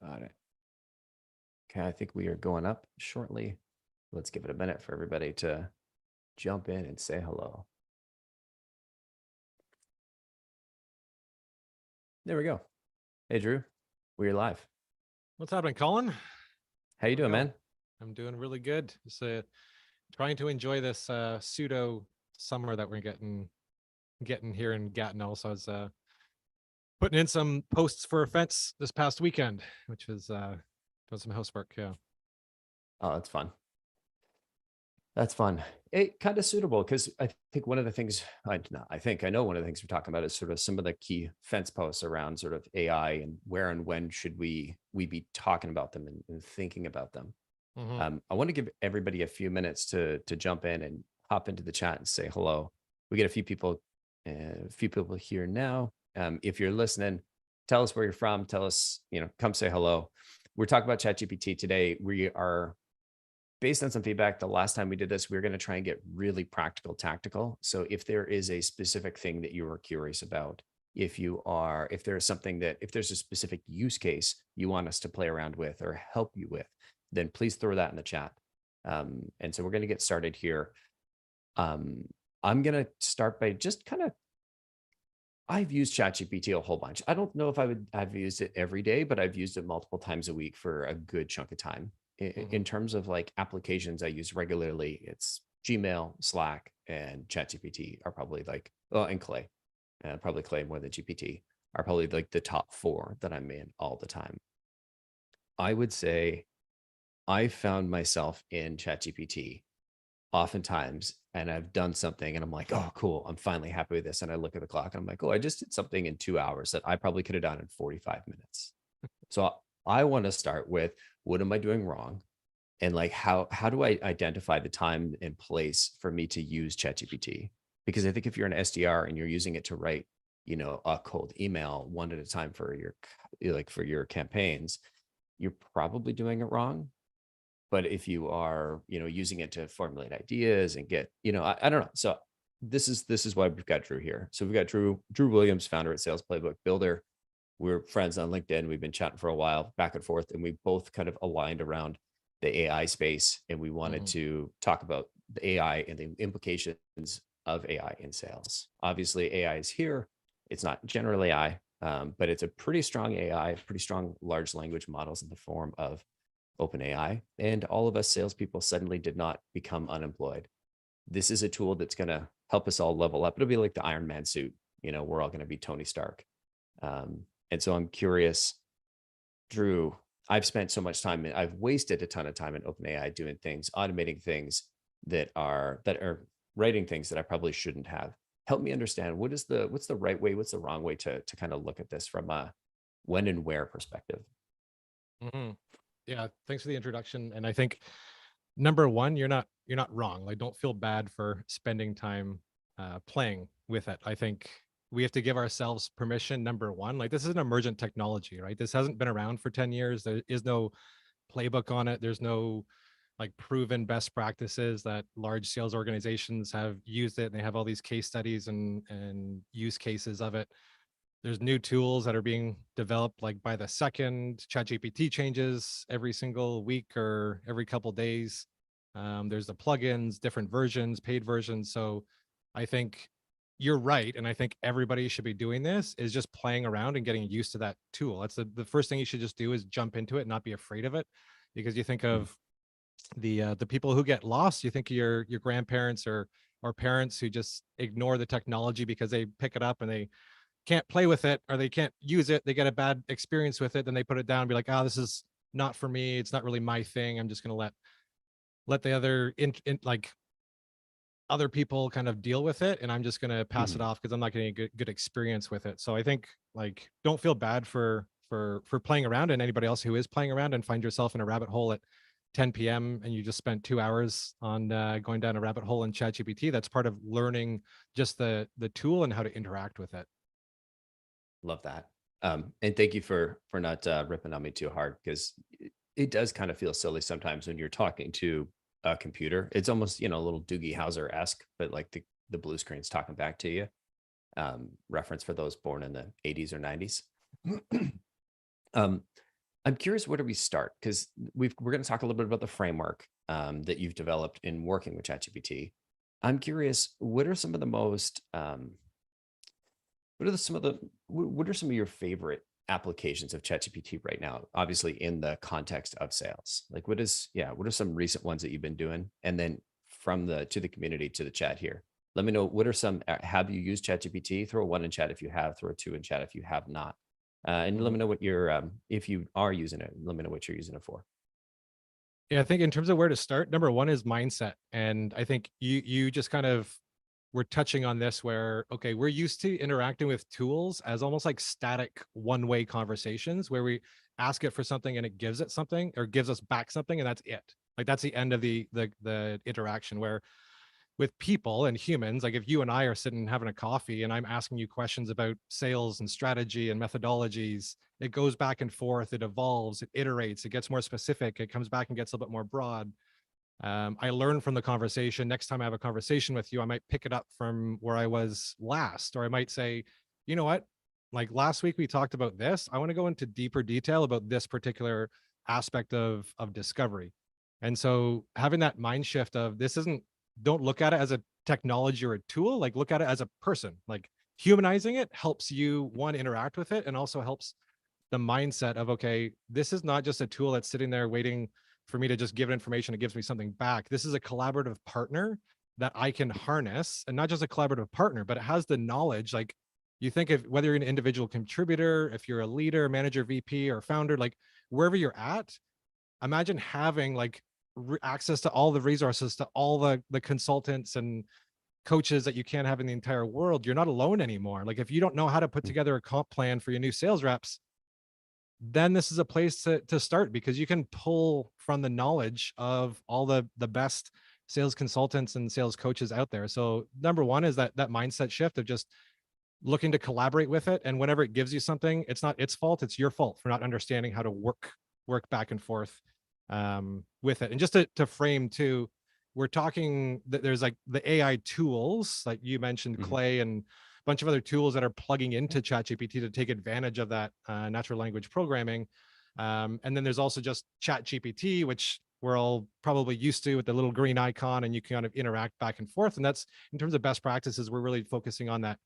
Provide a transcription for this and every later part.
Got it. Okay, I think we are going up shortly. Let's give it a minute for everybody to jump in and say hello. There we go. Hey, Drew, we're live. What's happening, Colin? How you How's it doing, going? man? I'm doing really good. Just trying to enjoy this pseudo summer that we're getting here in Gatineau. So I was putting in some posts for a fence this past weekend, which was doing some housework. Yeah. Oh, that's fun. That's fun. It kind of suitable because I think one of the things I know one of the things we're talking about is sort of some of the key fence posts around sort of AI and where and when should we be talking about them and thinking about them. Mm-hmm. I want to give everybody a few minutes to jump in and hop into the chat and say hello. We get a few people here now. If you're listening, tell us where you're from. Tell us, come say hello. We're talking about ChatGPT today. We are based on some feedback. The last time we did this, we were going to try and get really practical, tactical. So if there is a specific thing that you are curious about, if there's a specific use case you want us to play around with or help you with, then please throw that in the chat. And so we're going to get started here. I'm going to start by just I've used ChatGPT a whole bunch. I don't know if I've used it every day, but I've used it multiple times a week for a good chunk of time. Mm-hmm. In terms of like applications I use regularly, it's Gmail, Slack, and ChatGPT are probably and Clay, probably Clay more than GPT are probably like the top four that I'm in all the time. I would say I found myself in ChatGPT oftentimes, and I've done something and I'm like, oh, cool, I'm finally happy with this. And I look at the clock and I'm like, oh, I just did something in 2 hours that I probably could have done in 45 minutes. So I want to start with, what am I doing wrong? And like, how do I identify the time and place for me to use ChatGPT? Because I think if you're an SDR and you're using it to write, a cold email one at a time for your campaigns, you're probably doing it wrong. But if you are, using it to formulate ideas and get, I don't know. So this is why we've got Drew here. So we've got Drew Williams, founder at Sales Playbook Builder. We're friends on LinkedIn. We've been chatting for a while, back and forth, and we both kind of aligned around the AI space. And we wanted Mm-hmm. to talk about the AI and the implications of AI in sales. Obviously, AI is here. It's not general AI, but it's a pretty strong AI, pretty strong large language models in the form of OpenAI. And all of us salespeople suddenly did not become unemployed. This is a tool that's going to help us all level up. It'll be like the Iron Man suit. We're all going to be Tony Stark. And so I'm curious, Drew, I've spent so much time, I've wasted a ton of time in OpenAI doing things, automating things that are writing things that I probably shouldn't have. Help me understand, what's the right way, what's the wrong way to kind of look at this from a when and where perspective? Mm-hmm. Yeah. Thanks for the introduction. And I think number one, you're not wrong. Like, don't feel bad for spending time playing with it. I think we have to give ourselves permission. Number one, like, this is an emergent technology, right? This hasn't been around for 10 years. There is no playbook on it. There's no like proven best practices that large sales organizations have used it. And they have all these case studies and use cases of it. There's new tools that are being developed like by the second. ChatGPT changes every single week or every couple days. There's the plugins, different versions, paid versions. So I think you're right. And I think everybody should be doing this, is just playing around and getting used to that tool. That's the first thing you should just do, is jump into it and not be afraid of it. Because you think of the people who get lost, you think of your grandparents or parents who just ignore the technology because they pick it up and they can't play with it or they can't use it. They get a bad experience with it. Then they put it down and be like, oh, this is not for me. It's not really my thing. I'm just going to let the other like other people kind of deal with it. And I'm just going to pass it off because I'm not getting a good experience with it. So I think, like, don't feel bad for playing around, and anybody else who is playing around and find yourself in a rabbit hole at 10 p.m. and you just spent 2 hours on going down a rabbit hole in ChatGPT. That's part of learning just the tool and how to interact with it. Love that. And thank you for not ripping on me too hard, because it does kind of feel silly sometimes when you're talking to a computer. It's almost, a little Doogie Howser-esque, but like the blue screen's talking back to you. Reference for those born in the 80s or 90s. I'm curious, where do we start? Because we're going to talk a little bit about the framework that you've developed in working with ChatGPT. I'm curious, what are some of the most what are some of the what are some of your favorite applications of ChatGPT right now? Obviously, in the context of sales, like what are some recent ones that you've been doing? And then from the to the community to the chat here, let me know what are some. Have you used ChatGPT? Throw a one in chat if you have. Throw a two in chat if you have not. And let Mhm. me know what if you are using it. Let me know what you're using it for. Yeah, I think in terms of where to start, number one is mindset. And I think you just kind of were touching on this where, okay, we're used to interacting with tools as almost like static one-way conversations where we ask it for something and it gives it something or gives us back something and that's it. Like that's the end of the interaction. Where with people and humans, like if you and I are sitting having a coffee and I'm asking you questions about sales and strategy and methodologies, it goes back and forth, it evolves, it iterates, it gets more specific, it comes back and gets a little bit more broad. I learn from the conversation. Next time I have a conversation with you, I might pick it up from where I was last, or I might say, you know what, like last week we talked about this. I want to go into deeper detail about this particular aspect of discovery. And so having that mind shift of this isn't, don't look at it as a technology or a tool, like look at it as a person. Like humanizing it helps you one interact with it and also helps the mindset of, okay, this is not just a tool that's sitting there waiting for me to just give it information. It gives me something back. This is a collaborative partner that I can harness, and not just a collaborative partner, but it has the knowledge. Like you think of whether you're an individual contributor, if you're a leader, manager, VP, or founder, like wherever you're at, imagine having like access to all the resources, to all the consultants and coaches that you can't have in the entire world. You're not alone anymore. Like if you don't know how to put together a comp plan for your new sales reps, then this is a place to start because you can pull from the knowledge of all the best sales consultants and sales coaches out there. So number one is that mindset shift of just looking to collaborate with it. And whenever it gives you something, it's not its fault, it's your fault for not understanding how to work back and forth with it. And just to frame too, we're talking that there's like the AI tools, like you mentioned, Mhm. Clay, and a bunch of other tools that are plugging into ChatGPT to take advantage of that natural language programming. And then there's also just ChatGPT, which we're all probably used to with the little green icon, and you can kind of interact back and forth. And that's in terms of best practices, we're really focusing on that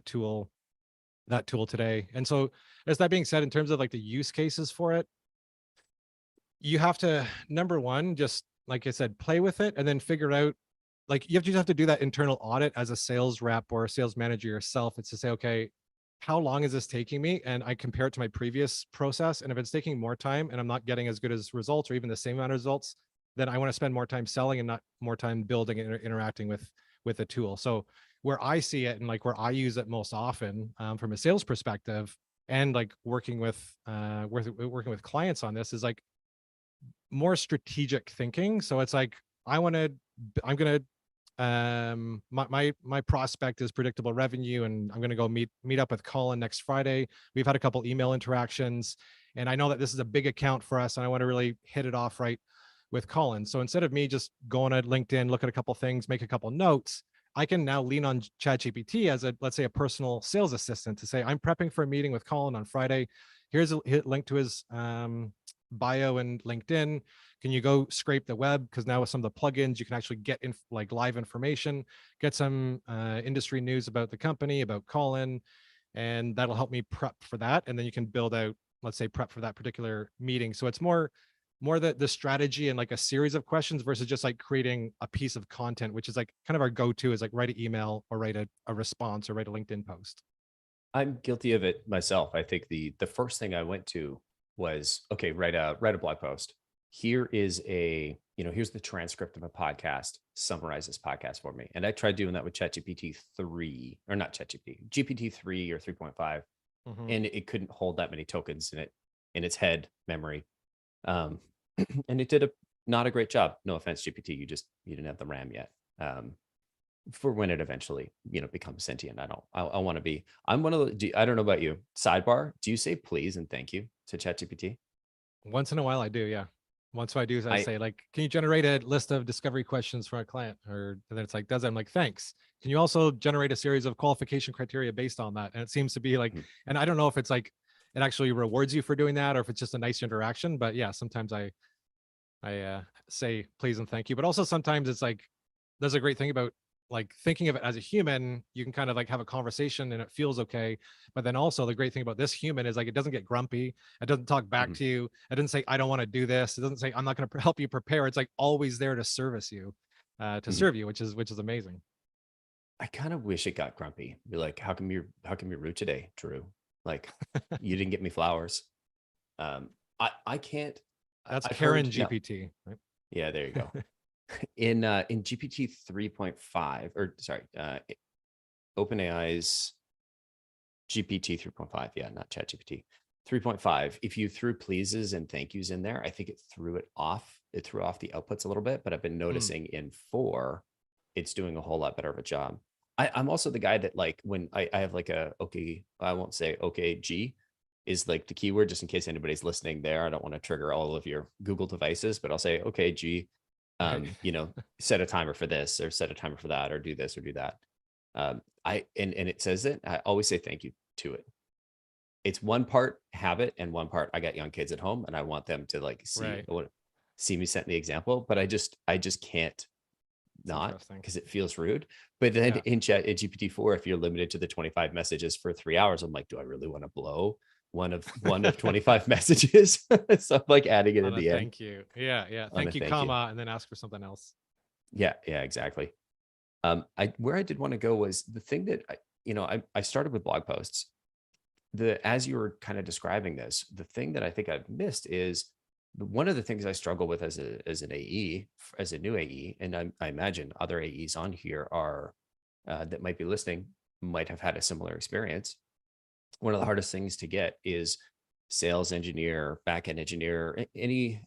tool today. And so, as that being said, in terms of like the use cases for it, you have to, number one, just like I said, play with it and then figure out, like you just have to do that internal audit as a sales rep or a sales manager yourself. It's to say, okay, how long is this taking me? And I compare it to my previous process. And if it's taking more time and I'm not getting as good as results or even the same amount of results, then I want to spend more time selling and not more time building and interacting with the tool. So where I see it and like where I use it most often from a sales perspective and like working with clients on this is like more strategic thinking. So it's like I'm gonna my prospect is predictable revenue, and I'm gonna go meet up with Colin next Friday. We've had a couple email interactions, and I know that this is a big account for us, and I want to really hit it off right with Colin. So instead of me just going at LinkedIn, look at a couple things, make a couple notes, I can now lean on ChatGPT as a, let's say, a personal sales assistant to say, I'm prepping for a meeting with Colin on Friday. Here's a link to his bio and LinkedIn. Can you go scrape the web? Because now with some of the plugins, you can actually get in like live information, get some industry news about the company, about Colin, and that'll help me prep for that. And then you can build out, let's say, prep for that particular meeting. So it's more the strategy and like a series of questions versus just like creating a piece of content, which is like kind of our go-to is like write an email or write a response or write a LinkedIn post. I'm guilty of it myself. I think the first thing I went to was, okay, write a blog post. Here is here's the transcript of a podcast. Summarize this podcast for me. And I tried doing that with ChatGPT 3, or not ChatGPT, GPT 3 or 3.5, Mhm. and it couldn't hold that many tokens in its head memory. Um, and it did a not a great job. No offense, GPT, you didn't have the RAM yet. For when it eventually becomes sentient. I want to be. I'm one of the. I don't know about you. Sidebar: do you say please and thank you to ChatGPT? Once in a while I do, yeah. Once I do is I I say like, can you generate a list of discovery questions for a client? Or and then it's like, does it? I'm like, thanks. Can you also generate a series of qualification criteria based on that? And it seems to be like, mm, and I don't know if it's like it actually rewards you for doing that, or if it's just a nice interaction. But yeah, sometimes I say please and thank you, but also sometimes it's like there's a great thing about like thinking of it as a human. You can kind of like have a conversation and it feels okay. But then also the great thing about this human is like it doesn't get grumpy. It doesn't talk back Mhm, to you. It doesn't say I don't want to do this. It doesn't say I'm not going to help you prepare. It's like always there to service you, to mhm. serve you, which is amazing. I kind of wish it got grumpy. Be like, how come you're rude today, Drew? Like, you didn't get me flowers. I can't. That's I've Karen heard no. GPT, right? Yeah, there you go. In GPT 3.5, or sorry, OpenAI's GPT 3.5. Yeah, not ChatGPT 3.5. If you threw pleases and thank yous in there, I think it threw it off. It threw off the outputs a little bit, but I've been Mm, noticing in 4, it's doing a whole lot better of a job. I'm also the guy that like when I have like a okay, I won't say okay G is like the keyword just in case anybody's listening there. I don't want to trigger all of your Google devices, but I'll say okay G, right. set a timer for this or set a timer for that or do this or do that. And it says it. I always say thank you to it. It's one part habit and one part I got young kids at home and I want them to like Right. see me set the example, but I just can't It's not interesting. because it feels rude. But then Yeah. in GPT-4, if you're limited to the 25 messages for 3 hours, I'm like, do I really want to blow one of 25 messages? So I'm like adding it On at a the end thank you. Yeah. Yeah. on a Thank you, thank you. comma, and then ask for something else. Yeah, yeah, exactly. I where I did want to go was the thing that I started with blog posts. The As you were kind of describing this, the thing that I think I've missed is one of the things I struggle with as an AE, as a new AE, and I imagine other AEs on here are that might be listening might have had a similar experience. One of the hardest things to get is sales engineer, backend engineer, any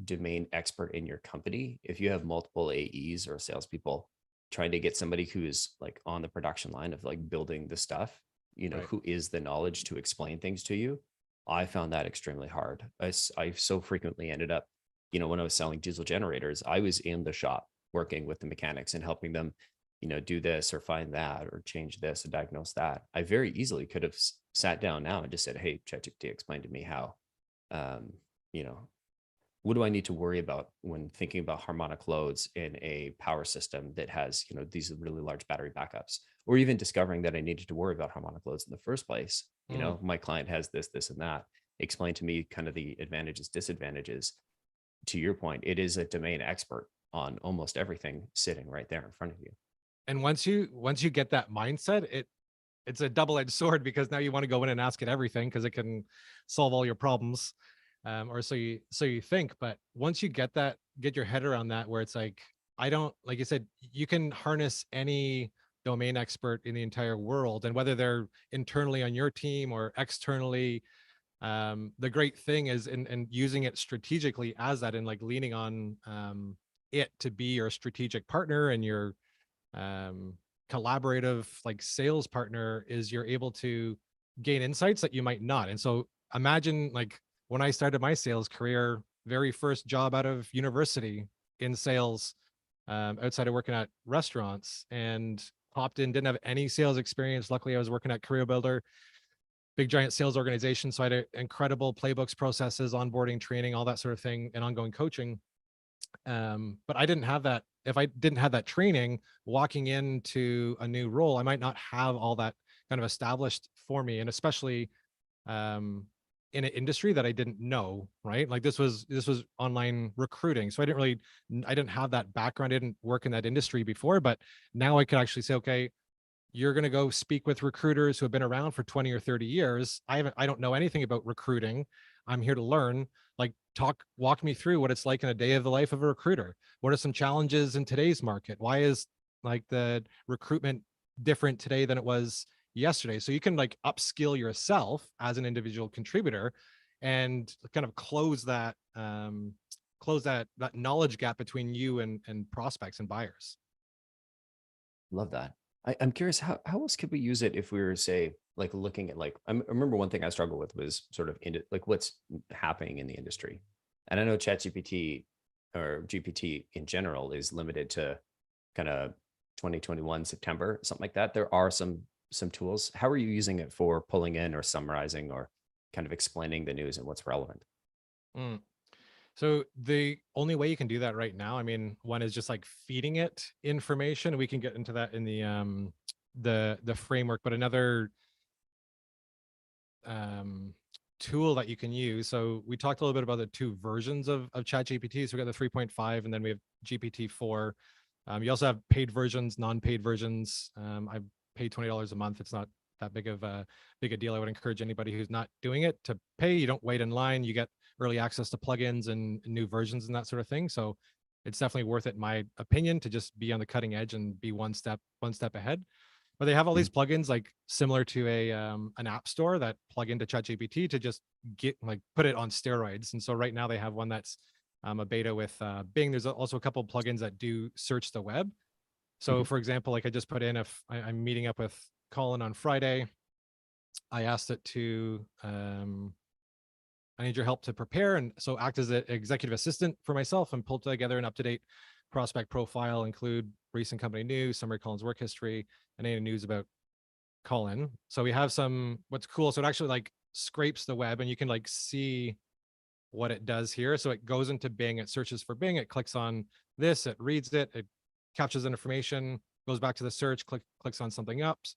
domain expert in your company. If you have multiple AEs or salespeople, trying to get somebody who is like on the production line of like building the stuff, Right. who is the knowledge to explain things to you. I found that extremely hard. I so frequently ended up, when I was selling diesel generators, I was in the shop working with the mechanics and helping them do this or find that or change this or diagnose that. I very easily could have sat down now and just said, hey, ChatGPT, explain to me how, um, you know, what do I need to worry about when thinking about harmonic loads in a power system that has, these really large battery backups, or even discovering that I needed to worry about harmonic loads in the first place. Mm. My client has this, and that. Explain to me kind of the advantages, disadvantages. To your point, it is a domain expert on almost everything sitting right there in front of you. And once you get that mindset, it's a double-edged sword because now you want to go in and ask it everything because it can solve all your problems, or so you think. But once you get your head around that, where it's like I don't like you said, you can harness any domain expert in the entire world, and whether they're internally on your team or externally, the great thing is in using it strategically as that, and like leaning on it to be your strategic partner and your um, collaborative like sales partner, is you're able to gain insights that you might not. And so imagine like when I started my sales career, very first job out of university in sales, outside of working at restaurants, and popped in, didn't have any sales experience. Luckily, I was working at Career Builder, big giant sales organization. So I had incredible playbooks, processes, onboarding, training, all that sort of thing, and ongoing coaching. But I didn't have that. If I didn't have that training, walking into a new role, I might not have all that kind of established for me. And especially um, in an industry that I didn't know, right? Like this was online recruiting. So I didn't have that background. I didn't work in that industry before, but now I could actually say, okay, you're going to go speak with recruiters who have been around for 20 or 30 years. I don't know anything about recruiting. I'm here to learn. Like walk me through what it's like in a day of the life of a recruiter. What are some challenges in today's market? Why is like the recruitment different today than it was yesterday? So you can like upskill yourself as an individual contributor and kind of close that knowledge gap between you and prospects and buyers. Love that. I'm curious, how else could we use it if we were, say, like looking at like, I remember one thing I struggled with was sort of into like what's happening in the industry. And I know ChatGPT or GPT in general is limited to kind of 2021 September, something like that. There are some tools. How are you using it for pulling in or summarizing or kind of explaining the news and what's relevant. Mm. So the only way you can do that right now, I mean, one is just like feeding it information. We can get into that in the framework, but another um tool that you can use. So we talked a little bit about the two versions of ChatGPT. So we got the 3.5 and then we have GPT-4. You also have paid versions, non-paid versions. I pay $20 a month. It's not that big a deal. I would encourage anybody who's not doing it to pay. You don't wait in line. You get early access to plugins and new versions and that sort of thing. So it's definitely worth it, in my opinion, to just be on the cutting edge and be one step ahead. But they have all these plugins like similar to a an app store that plug into ChatGPT to just get like put it on steroids. And so right now they have one that's a beta with Bing. There's also a couple of plugins that do search the web. So Mhm. for example, like I just put in, if I'm meeting up with Colin on Friday, I asked it to I need your help to prepare and so act as an executive assistant for myself and pull together an up-to-date prospect profile, include recent company news, summary Colin's work history, and any news about Colin. So we have some, what's cool. So it actually like scrapes the web and you can like see what it does here. So it goes into Bing, it searches for Bing, it clicks on this, it reads it, it captures information, goes back to the search, clicks on something else.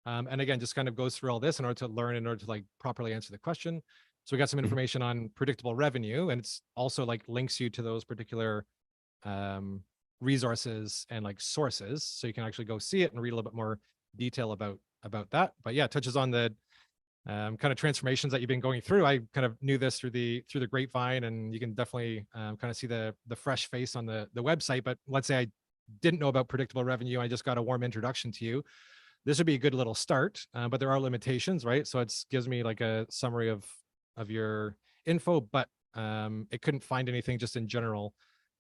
And again, just kind of goes through all this in order to learn, in order to like properly answer the question. So we got some Mhm. information on predictable revenue, and it's also like links you to those particular um, resources and like sources, so you can actually go see it and read a little bit more detail about that. But yeah, it touches on the kind of transformations that you've been going through. I kind of knew this through the grapevine, and you can definitely kind of see the fresh face on the website. But let's say I didn't know about predictable revenue, I just got a warm introduction to you. This would be a good little start, but there are limitations, right? So it gives me like a summary of your info, but it couldn't find anything just in general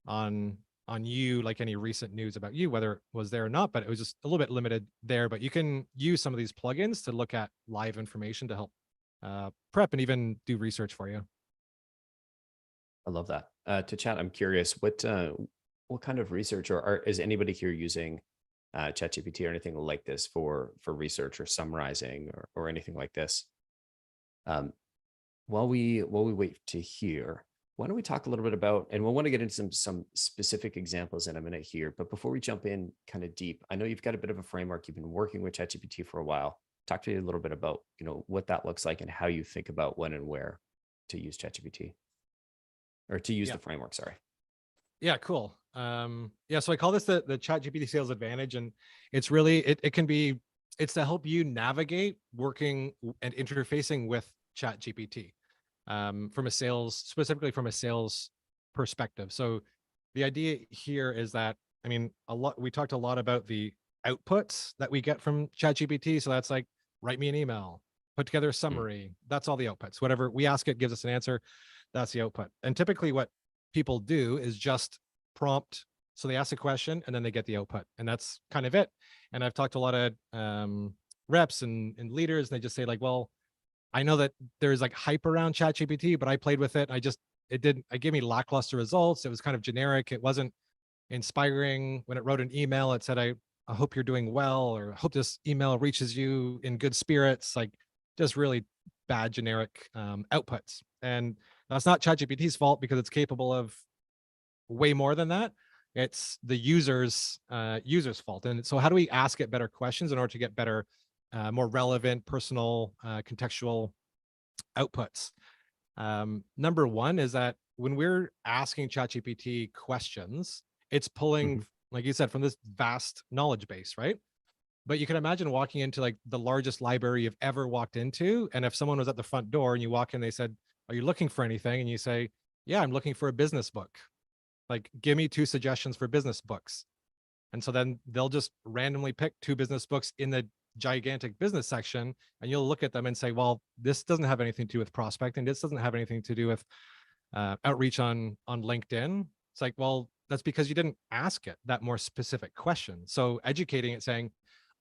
on you, like any recent news about you, whether it was there or not. But it was just a little bit limited there. But you can use some of these plugins to look at live information to help prep and even do research for you. I love that. To chat, I'm curious, what kind of research, or is anybody here using ChatGPT or anything like this for research or summarizing or anything like this? Um, while we wait to hear, why don't we talk a little bit about, and we'll want to get into some specific examples in a minute here. But before we jump in kind of deep, I know you've got a bit of a framework. You've been working with ChatGPT for a while. Talk to me a little bit about, what that looks like and how you think about when and where to use ChatGPT, or to use Yeah. the framework. Sorry. Yeah, cool. Yeah, so I call this the Chat GPT sales advantage, and it's really it can be, it's to help you navigate working and interfacing with Chat GPT from a sales, specifically from a sales perspective. So the idea here is that, I mean, we talked a lot about the outputs that we get from Chat GPT. So that's like, write me an email, put together a Mm, summary. That's all the outputs. Whatever we ask, it gives us an answer. That's the output. And typically what people do is just prompt. So they ask a question and then they get the output, and that's kind of it. And I've talked to a lot of reps and leaders, and they just say like, well, I know that there's like hype around ChatGPT, but I played with it. It gave me lackluster results. It was kind of generic. It wasn't inspiring. When it wrote an email, it said, I hope you're doing well, or I hope this email reaches you in good spirits. Like just really bad generic outputs. And that's not ChatGPT's fault, because it's capable of way more than that. It's the user's fault. And so how do we ask it better questions in order to get better, more relevant, personal, contextual outputs? Number one is that when we're asking ChatGPT questions, it's pulling, mhm. like you said, from this vast knowledge base, right? But you can imagine walking into like the largest library you've ever walked into. And if someone was at the front door and you walk in, they said, are you looking for anything? And you say, yeah, I'm looking for a business book. Like, give me two suggestions for business books. And so then they'll just randomly pick two business books in the gigantic business section, and you'll look at them and say, well, this doesn't have anything to do with prospecting. This doesn't have anything to do with outreach on LinkedIn. It's like, well, that's because you didn't ask it that more specific question. So educating it, saying,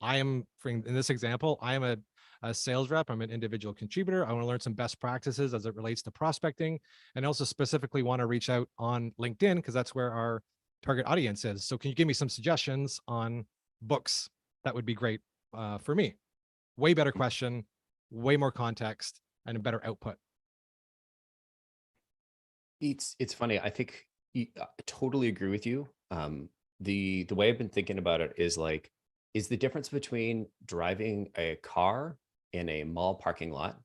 in this example, I am a sales rep. I'm an individual contributor. I want to learn some best practices as it relates to prospecting, and also specifically want to reach out on LinkedIn because that's where our target audience is. So can you give me some suggestions on books that would be great for me? Way better question. way more context, and a better output. It's funny. I think I totally agree with you. The way I've been thinking about it is like, is the difference between driving a car in a mall parking lot,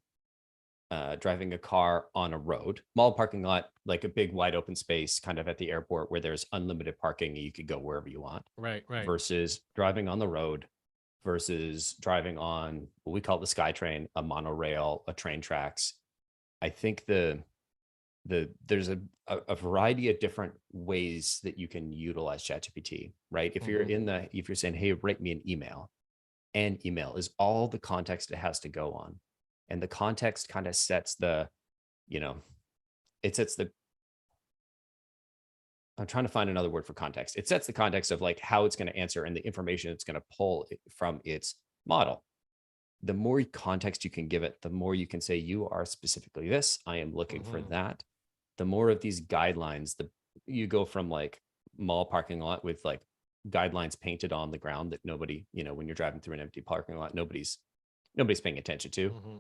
driving a car on a road, mall parking lot, like a big wide open space, kind of at the airport where there's unlimited parking and you could go wherever you want, Right, right. versus driving on the road, versus driving on what we call the SkyTrain, a monorail, a train tracks. I think there's a variety of different ways that you can utilize ChatGPT, right? If you're if you're saying, hey, write me an email is all the context it has to go on. And the context kind of sets the, you know, it sets the, I'm trying to find another word for context. It sets the context of like how it's going to answer and the information it's going to pull from its model. The more context you can give it, the more you can say, you are specifically this, I am looking for that. The more of these guidelines, you go from like mall parking lot with like guidelines painted on the ground that nobody, when you're driving through an empty parking lot, nobody's paying attention to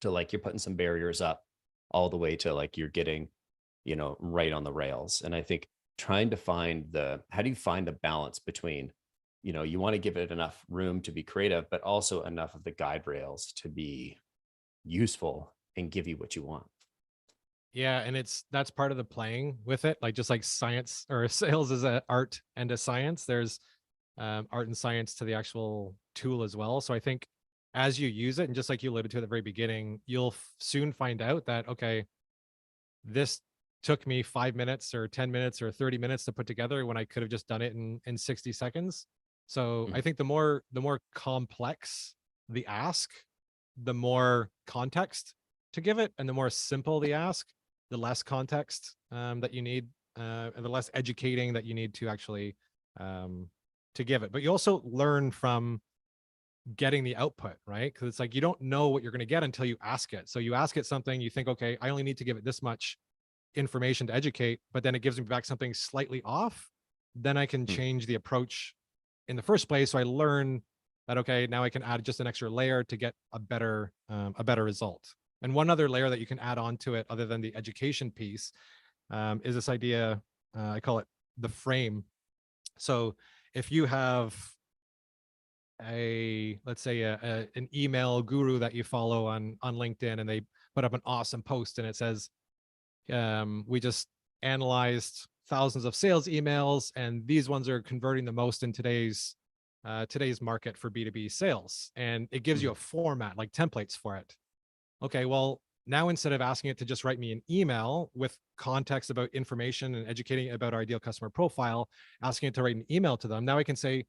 like you're putting some barriers up all the way to like you're getting, right on the rails. And I think trying to find how do you find the balance between, you want to give it enough room to be creative, but also enough of the guide rails to be useful and give you what you want. Yeah, and that's part of the playing with it. Like just like science or sales is an art and a science. There's art and science to the actual tool as well. So I think as you use it, and just like you alluded to at the very beginning, you'll soon find out that, okay, this took me 5 minutes or 10 minutes or 30 minutes to put together when I could have just done it in 60 seconds. So I think the more complex the ask, the more context to give it, and the more simple the ask, the less context that you need, and the less educating that you need to actually to give it. But you also learn from getting the output, right? Because it's like you don't know what you're going to get until you ask it. So you ask it something, you think, okay, I only need to give it this much information to educate, but then it gives me back something slightly off. Then I can change the approach in the first place. So I learn that, okay, now I can add just an extra layer to get a better result. And one other layer that you can add on to it, other than the education piece, is this idea. I call it the frame. So if you have let's say an email guru that you follow on LinkedIn, and they put up an awesome post and it says, we just analyzed thousands of sales emails, and these ones are converting the most in today's market for B2B sales. And it gives you a format, like templates for it. Okay, well, now instead of asking it to just write me an email with context about information and educating about our ideal customer profile, asking it to write an email to them, now I can say,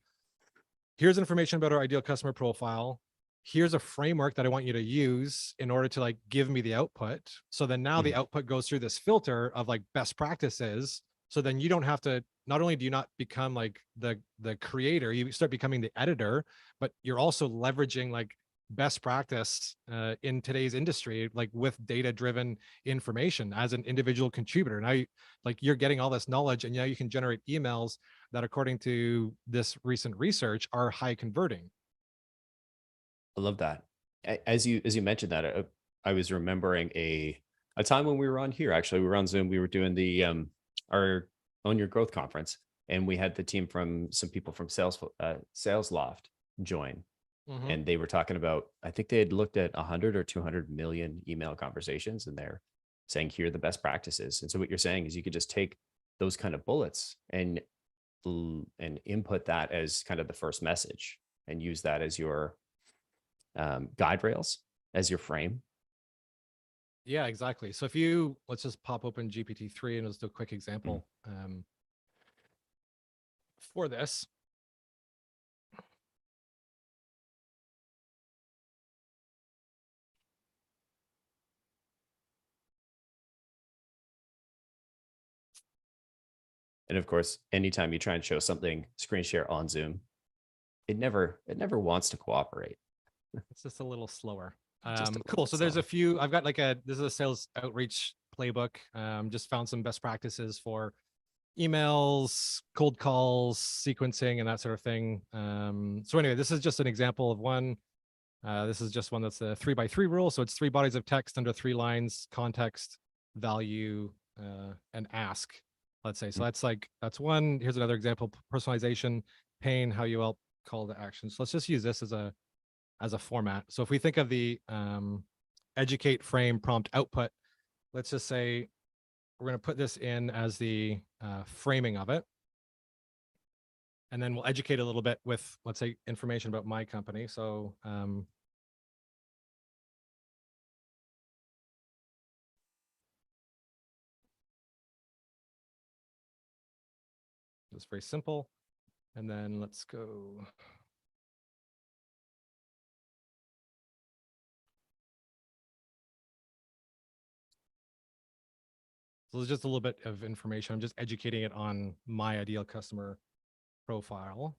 here's information about our ideal customer profile. Here's a framework that I want you to use in order to like give me the output. So then now the output goes through this filter of like best practices. So then you don't have to, not only do you not become like the creator, you start becoming the editor, but you're also leveraging like best practice in today's industry, like with data-driven information as an individual contributor. Now you're getting all this knowledge, and now you can generate emails that, according to this recent research, are high converting. I love that. As you mentioned that, I was remembering a time when we were on here. Actually, we were on Zoom. We were doing the our Own Your Growth conference, and we had the team from some people from Sales Loft join, and they were talking about, I think they had looked at 100 or 200 million email conversations, and they're saying, here are the best practices. And so what you're saying is you could just take those kind of bullets and input that as kind of the first message, and use that as your guide rails, as your frame. Yeah, exactly. So let's just pop open GPT-3 and let's do a quick example for this. And of course, anytime you try and show something screen share on Zoom, it never wants to cooperate. It's just a little slower. Cool. So there's a few, I've got this is a sales outreach playbook. Just found some best practices for emails, cold calls, sequencing, and that sort of thing. So anyway, this is just an example of one. This is just one that's a 3x3 rule. So it's 3 bodies of text under 3 lines, context, value, and ask, let's say. So that's one. Here's another example: personalization, pain, how you help, call to action. So let's just use this as a format. So if we think of the educate, frame, prompt, output, let's just say we're going to put this in as the framing of it. And then we'll educate a little bit with, let's say, information about my company. So it's very simple. And then let's go. So there's just a little bit of information. I'm just educating it on my ideal customer profile.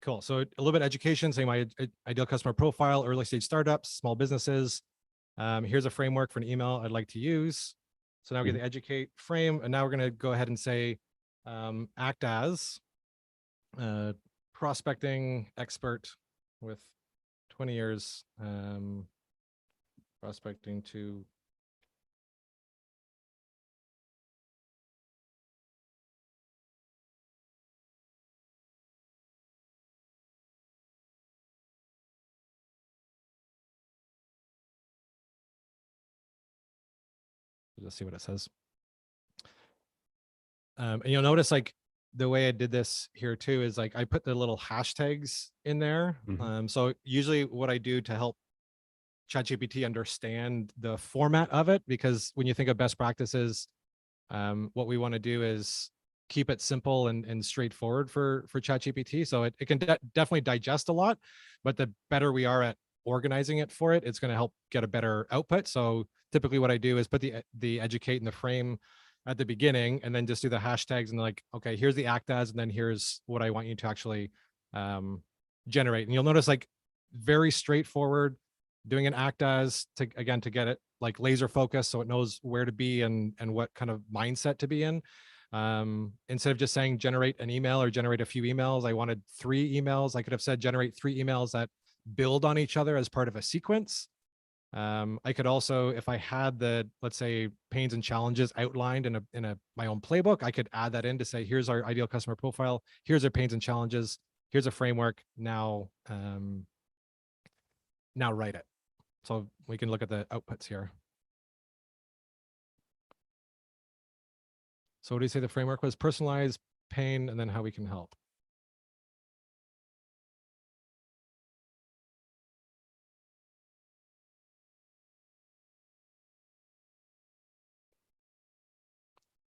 Cool. So a little bit of education, saying my ideal customer profile, early stage startups, small businesses. Here's a framework for an email I'd like to use. So now we get the educate frame, and now we're going to go ahead and say act as prospecting expert with 20 years prospecting to let's see what it says. And you'll notice like the way I did this here too is like I put the little hashtags in there. So usually what I do to help ChatGPT understand the format of it, because when you think of best practices, what we want to do is keep it simple and straightforward for ChatGPT. So it can definitely digest a lot, but the better we are at organizing it for it, it's going to help get a better output. So typically what I do is put the educate and the frame at the beginning, and then just do the hashtags and like, okay, here's the act as, and then here's what I want you to actually generate. And you'll notice like very straightforward, doing an act as to get it like laser focused, so it knows where to be and what kind of mindset to be in. Instead of just saying generate an email or generate a few emails, I wanted 3 emails. I could have said generate 3 emails that build on each other as part of a sequence. I could also, if I had the, let's say, pains and challenges outlined in my own playbook, I could add that in to say, here's our ideal customer profile, here's our pains and challenges, here's a framework. Now write it. So we can look at the outputs here. So what do you say the framework was? Personalize, pain, and then how we can help.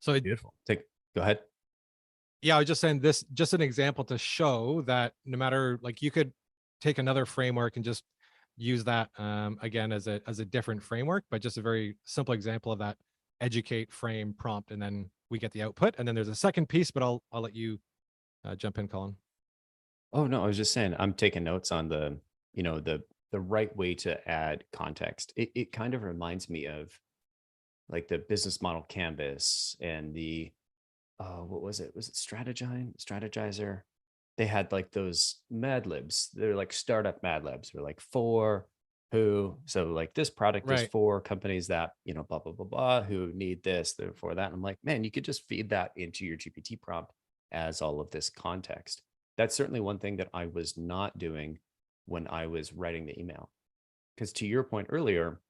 So Beautiful. Go ahead. Yeah, I was just saying this, just an example to show that no matter, like, you could take another framework and just use that again as a different framework, but just a very simple example of that educate, frame, prompt, and then we get the output. And then there's a second piece, but I'll let you jump in, Colin. Oh no, I was just saying I'm taking notes on the right way to add context. It kind of reminds me of like the business model canvas and the what was it? Was it Strategizer? They had like those Mad Libs. They're like startup Mad Libs. We're like for who. So like this product is Right. for companies that, blah, blah, blah, blah, who need this, therefore that. And I'm like, man, you could just feed that into your GPT prompt as all of this context. That's certainly one thing that I was not doing when I was writing the email. Because to your point earlier,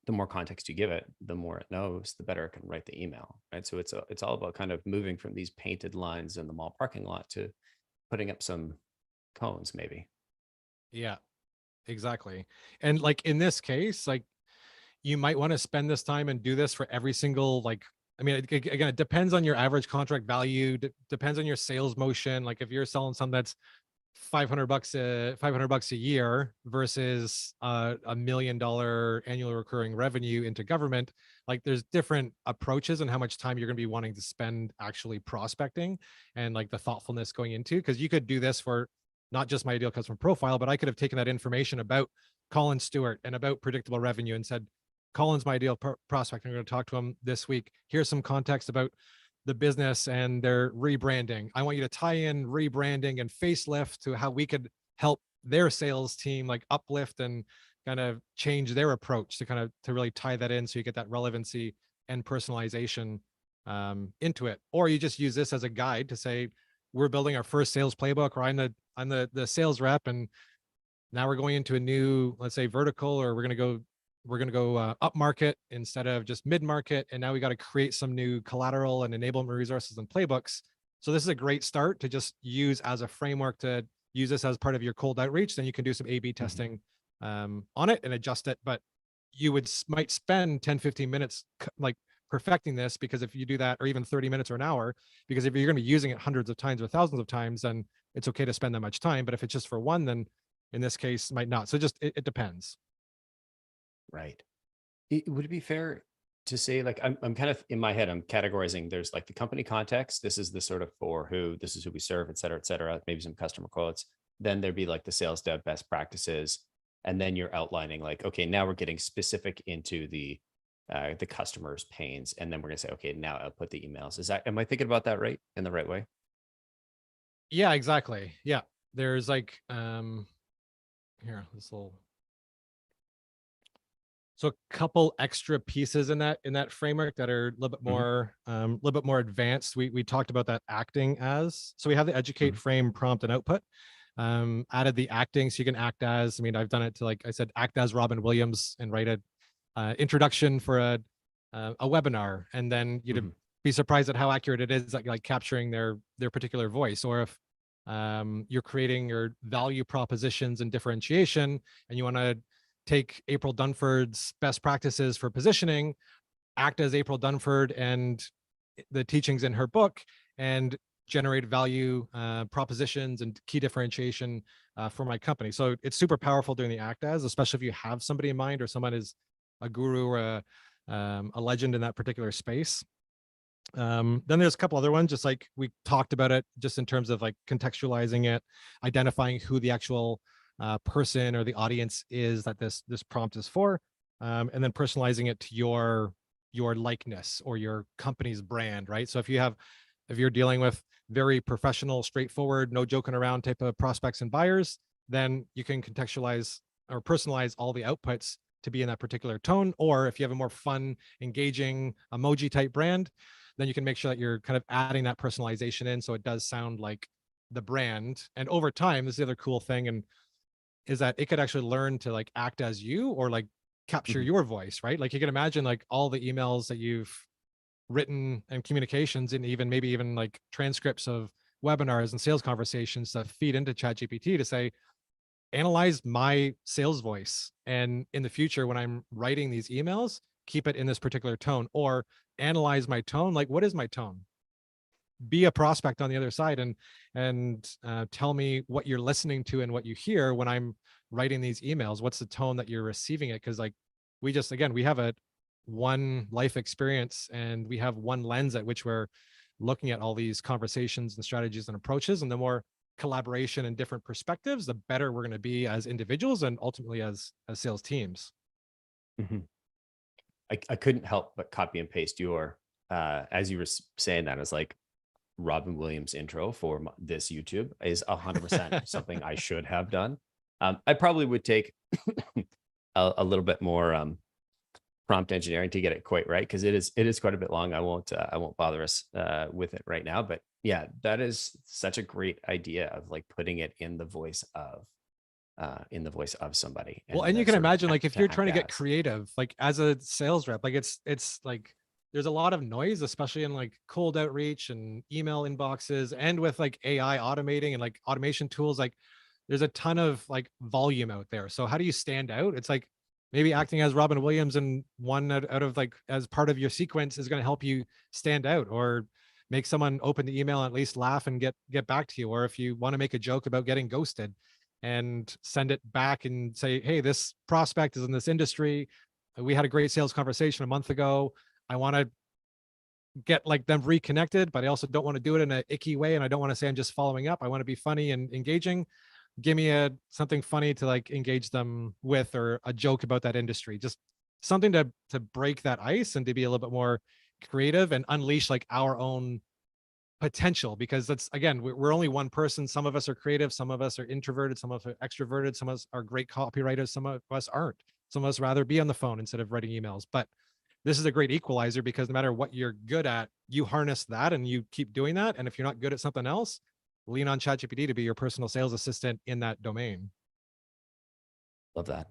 the more context you give it, the more it knows, the better it can write the email, right? So it's all about kind of moving from these painted lines in the mall parking lot to putting up some cones, maybe. Yeah, exactly. And like in this case, like you might want to spend this time and do this for every single, like, I mean, again, it depends on your average contract value, depends on your sales motion. Like if you're selling something that's $500 a year versus $1 million annual recurring revenue into government, like there's different approaches and how much time you're going to be wanting to spend actually prospecting and like the thoughtfulness going into, because you could do this for not just my ideal customer profile, but I could have taken that information about Colin Stewart and about predictable revenue and said, Colin's my ideal prospect. I'm going to talk to him this week. Here's some context about the business and their rebranding. I want you to tie in rebranding and facelift to how we could help their sales team like uplift and kind of change their approach to kind of to really tie that in so you get that relevancy and personalization into it. Or you just use this as a guide to say, we're building our first sales playbook, or I'm the sales rep, and now we're going into a new, let's say, vertical, or we're going to go up market instead of just mid market, and now we got to create some new collateral and enablement resources and playbooks. So this is a great start to just use as a framework to use this as part of your cold outreach. Then you can do some A/B testing on it and adjust it. But you might spend 10-15 minutes like perfecting this, because if you do that, or even 30 minutes or an hour, because if you're going to be using it hundreds of times or thousands of times, then it's okay to spend that much time. But if it's just for one, then in this case might not. So just it depends. Right. Would it be fair to say, like, I'm kind of in my head, I'm categorizing, there's like the company context. This is the sort of for who, this is who we serve, et cetera, et cetera. Maybe some customer quotes. Then there'd be like the sales dev best practices. And then you're outlining like, okay, now we're getting specific into the customer's pains. And then we're gonna say, okay, now output the emails. Am I thinking about that right, in the right way? Yeah, exactly. Yeah. There's like, here, this little, so a couple extra pieces in that framework that are a little bit more advanced. We talked about that acting as. So we have the educate, frame, prompt, and output. Added the acting, so you can act as. I mean, I've done it to, like I said, act as Robin Williams and write a introduction for a webinar, and then you'd be surprised at how accurate it is, like capturing their particular voice. Or if you're creating your value propositions and differentiation, and you want to take April Dunford's best practices for positioning, act as April Dunford and the teachings in her book, and generate value propositions and key differentiation for my company. So it's super powerful doing the act as, especially if you have somebody in mind, or someone is a guru or a legend in that particular space. Then there's a couple other ones, just like we talked about it, just in terms of like contextualizing it, identifying who the actual person or the audience is that this prompt is for, and then personalizing it to your likeness or your company's brand, right? So if you're dealing with very professional, straightforward, no joking around type of prospects and buyers, then you can contextualize or personalize all the outputs to be in that particular tone. Or if you have a more fun, engaging emoji type brand, then you can make sure that you're kind of adding that personalization in so it does sound like the brand. And over time, this is the other cool thing, and is that it could actually learn to like act as you, or like capture your voice, right? Like you can imagine like all the emails that you've written and communications, and maybe even like transcripts of webinars and sales conversations that feed into ChatGPT to say, analyze my sales voice. And in the future, when I'm writing these emails, keep it in this particular tone, or analyze my tone. Like, what is my tone? Be a prospect on the other side, and tell me what you're listening to and what you hear when I'm writing these emails. What's the tone that you're receiving it? Because like we have a one life experience, and we have one lens at which we're looking at all these conversations and strategies and approaches. And the more collaboration and different perspectives, the better we're going to be as individuals and ultimately as sales teams. I couldn't help but copy and paste your as you were saying that. I was like, Robin Williams intro for this YouTube is 100% something I should have done. I probably would take a little bit more prompt engineering to get it quite right, because it is quite a bit long. I won't bother us with it right now, but yeah, that is such a great idea of like putting it in the voice of somebody. Well, and you can imagine like if you're trying to get as. creative, like as a sales rep, like it's like there's a lot of noise, especially in like cold outreach and email inboxes, and with like AI automating and like automation tools, like there's a ton of like volume out there. So how do you stand out? It's like maybe acting as Robin Williams and one out of like as part of your sequence is going to help you stand out, or make someone open the email and at least laugh and get back to you. Or if you want to make a joke about getting ghosted, and send it back and say, hey, this prospect is in this industry. We had a great sales conversation a month ago. I want to get like them reconnected, but I also don't want to do it in an icky way. And I don't want to say I'm just following up. I want to be funny and engaging. Give me something funny to like engage them with, or a joke about that industry. Just something to break that ice and to be a little bit more creative and unleash like our own potential, because that's, again, we're only one person. Some of us are creative, some of us are introverted, some of us are extroverted, some of us are great copywriters, some of us aren't. Some of us rather be on the phone instead of writing emails. But this is a great equalizer, because no matter what you're good at, you harness that and you keep doing that. And if you're not good at something else, lean on ChatGPT to be your personal sales assistant in that domain. Love that.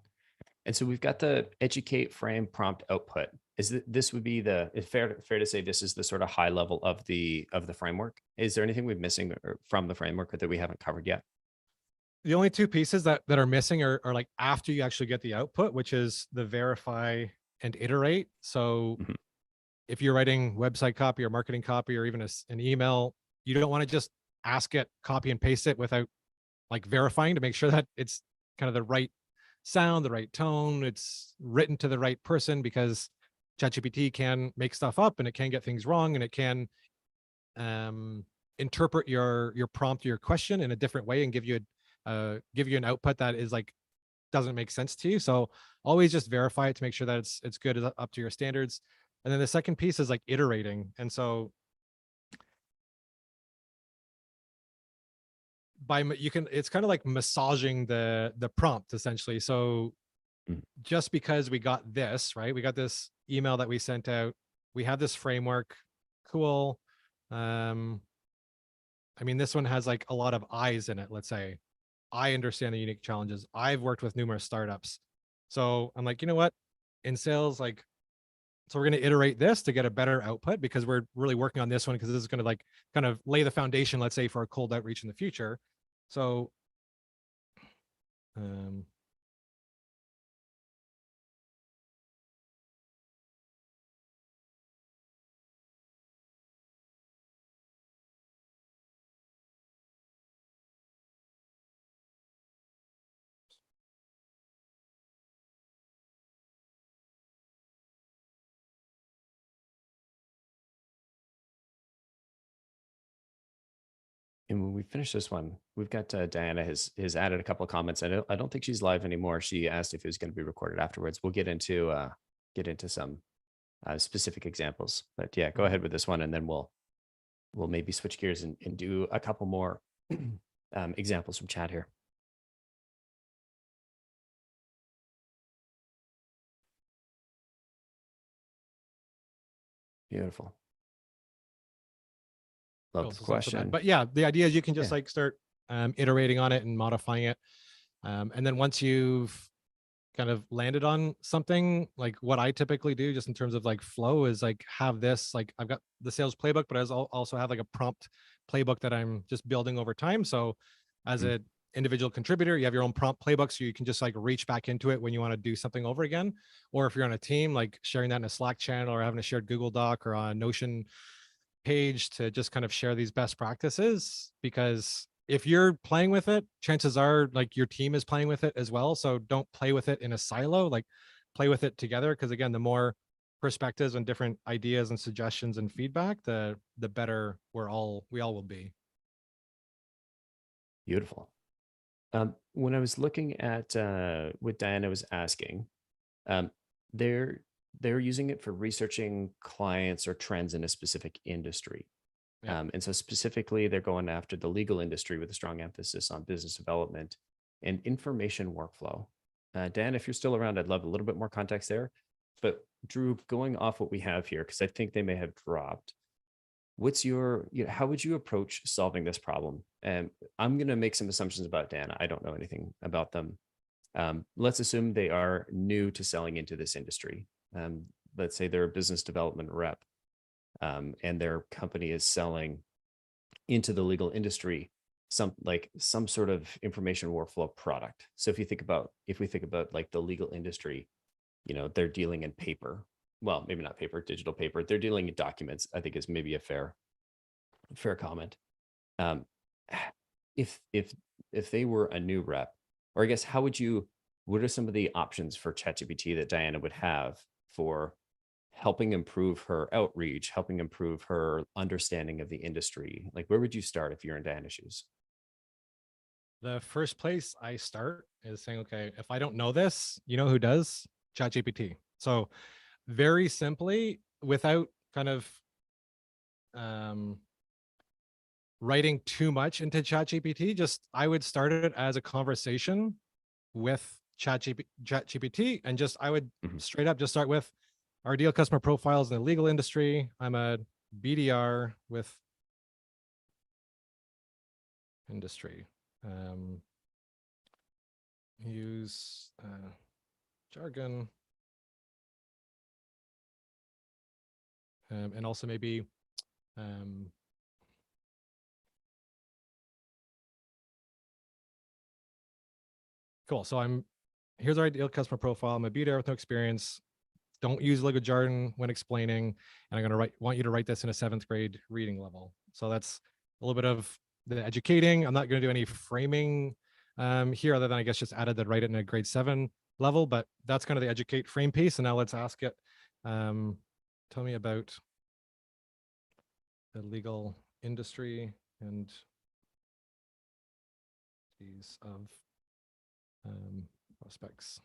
And so we've got the educate, frame, prompt, output. This would be the, it's fair to say this is the sort of high level of the framework? Is there anything we're missing from the framework that we haven't covered yet? The only two pieces that are missing are like after you actually get the output, which is the verify and iterate. So Mhm. if you're writing website copy or marketing copy or even an email, you don't want to just ask it, copy and paste it without like verifying to make sure that it's kind of the right sound, the right tone, it's written to the right person, because ChatGPT can make stuff up and it can get things wrong, and it can interpret your prompt or your question in a different way and give you an output that is like doesn't make sense to you. So always just verify it to make sure that it's good, up to your standards. And then the second piece is like iterating. And so you can, it's kind of like massaging the prompt essentially. So Mm. just because we got this, right? We got this email that we sent out. We have this framework. Cool. Um, I mean, this one has like a lot of eyes in it. Let's say I understand the unique challenges. I've worked with numerous startups. So I'm like, you know what? In sales, like, so we're going to iterate this to get a better output, because we're really working on this one, because this is going to like kind of lay the foundation, let's say, for a cold outreach in the future. So, um, And when we finish this one, we've got Diana has added a couple of comments. I don't think she's live anymore. She asked if it was going to be recorded afterwards. We'll get into some specific examples. But yeah, go ahead with this one, and then we'll maybe switch gears and do a couple more examples from chat here. Beautiful. Love cool. the So it's not so bad. question. But yeah, the idea is you can just Yeah. like start iterating on it and modifying it. And then once you've kind of landed on something, like what I typically do just in terms of like flow is like have this, like I've got the sales playbook, but I also have like a prompt playbook that I'm just building over time. So as Mm. an individual contributor, you have your own prompt playbook, so you can just like reach back into it when you want to do something over again. Or if you're on a team, like sharing that in a Slack channel or having a shared Google Doc or a Notion page to just kind of share these best practices, because if you're playing with it, chances are like your team is playing with it as well. So don't play with it in a silo, like play with it together. Because again, the more perspectives and different ideas and suggestions and feedback, the better we all will be. Beautiful. When I was looking at what Diana was asking, um, they're they're using it for researching clients or trends in a specific industry. Yeah. And so specifically, they're going after the legal industry with a strong emphasis on business development and information workflow. Dan, if you're still around, I'd love a little bit more context there. But Drew, going off what we have here, because I think they may have dropped, how would you approach solving this problem? And I'm going to make some assumptions about Dan. I don't know anything about them. Let's assume they are new to selling into this industry. Let's say they're a business development rep, and their company is selling into the legal industry some sort of information workflow product. So if we think about like the legal industry, they're dealing in paper. Well, maybe not paper, digital paper. They're dealing in documents, I think is maybe a fair comment. Um, if they were a new rep, or I guess what are some of the options for ChatGPT that Diana would have for helping improve her outreach, helping improve her understanding of the industry? Like, where would you start if you're in Diana's shoes? The first place I start is saying, okay, if I don't know this, you know who does? ChatGPT. So very simply, without kind of writing too much into ChatGPT. Just I would start it as a conversation with ChatGPT, and just I would Mhm. straight up just start with our ideal customer profiles in the legal industry. I'm a BDR with industry. Use jargon, and also maybe cool. So here's our ideal customer profile. I'm a BDR with no experience. Don't use legal jargon when explaining, and I'm going to want you to write this in a 7th grade reading level. So that's a little bit of the educating. I'm not going to do any framing here, other than I guess just added that write it in a grade 7 level, but that's kind of the educate frame piece. And now let's ask it, tell me about the legal industry and these of prospects.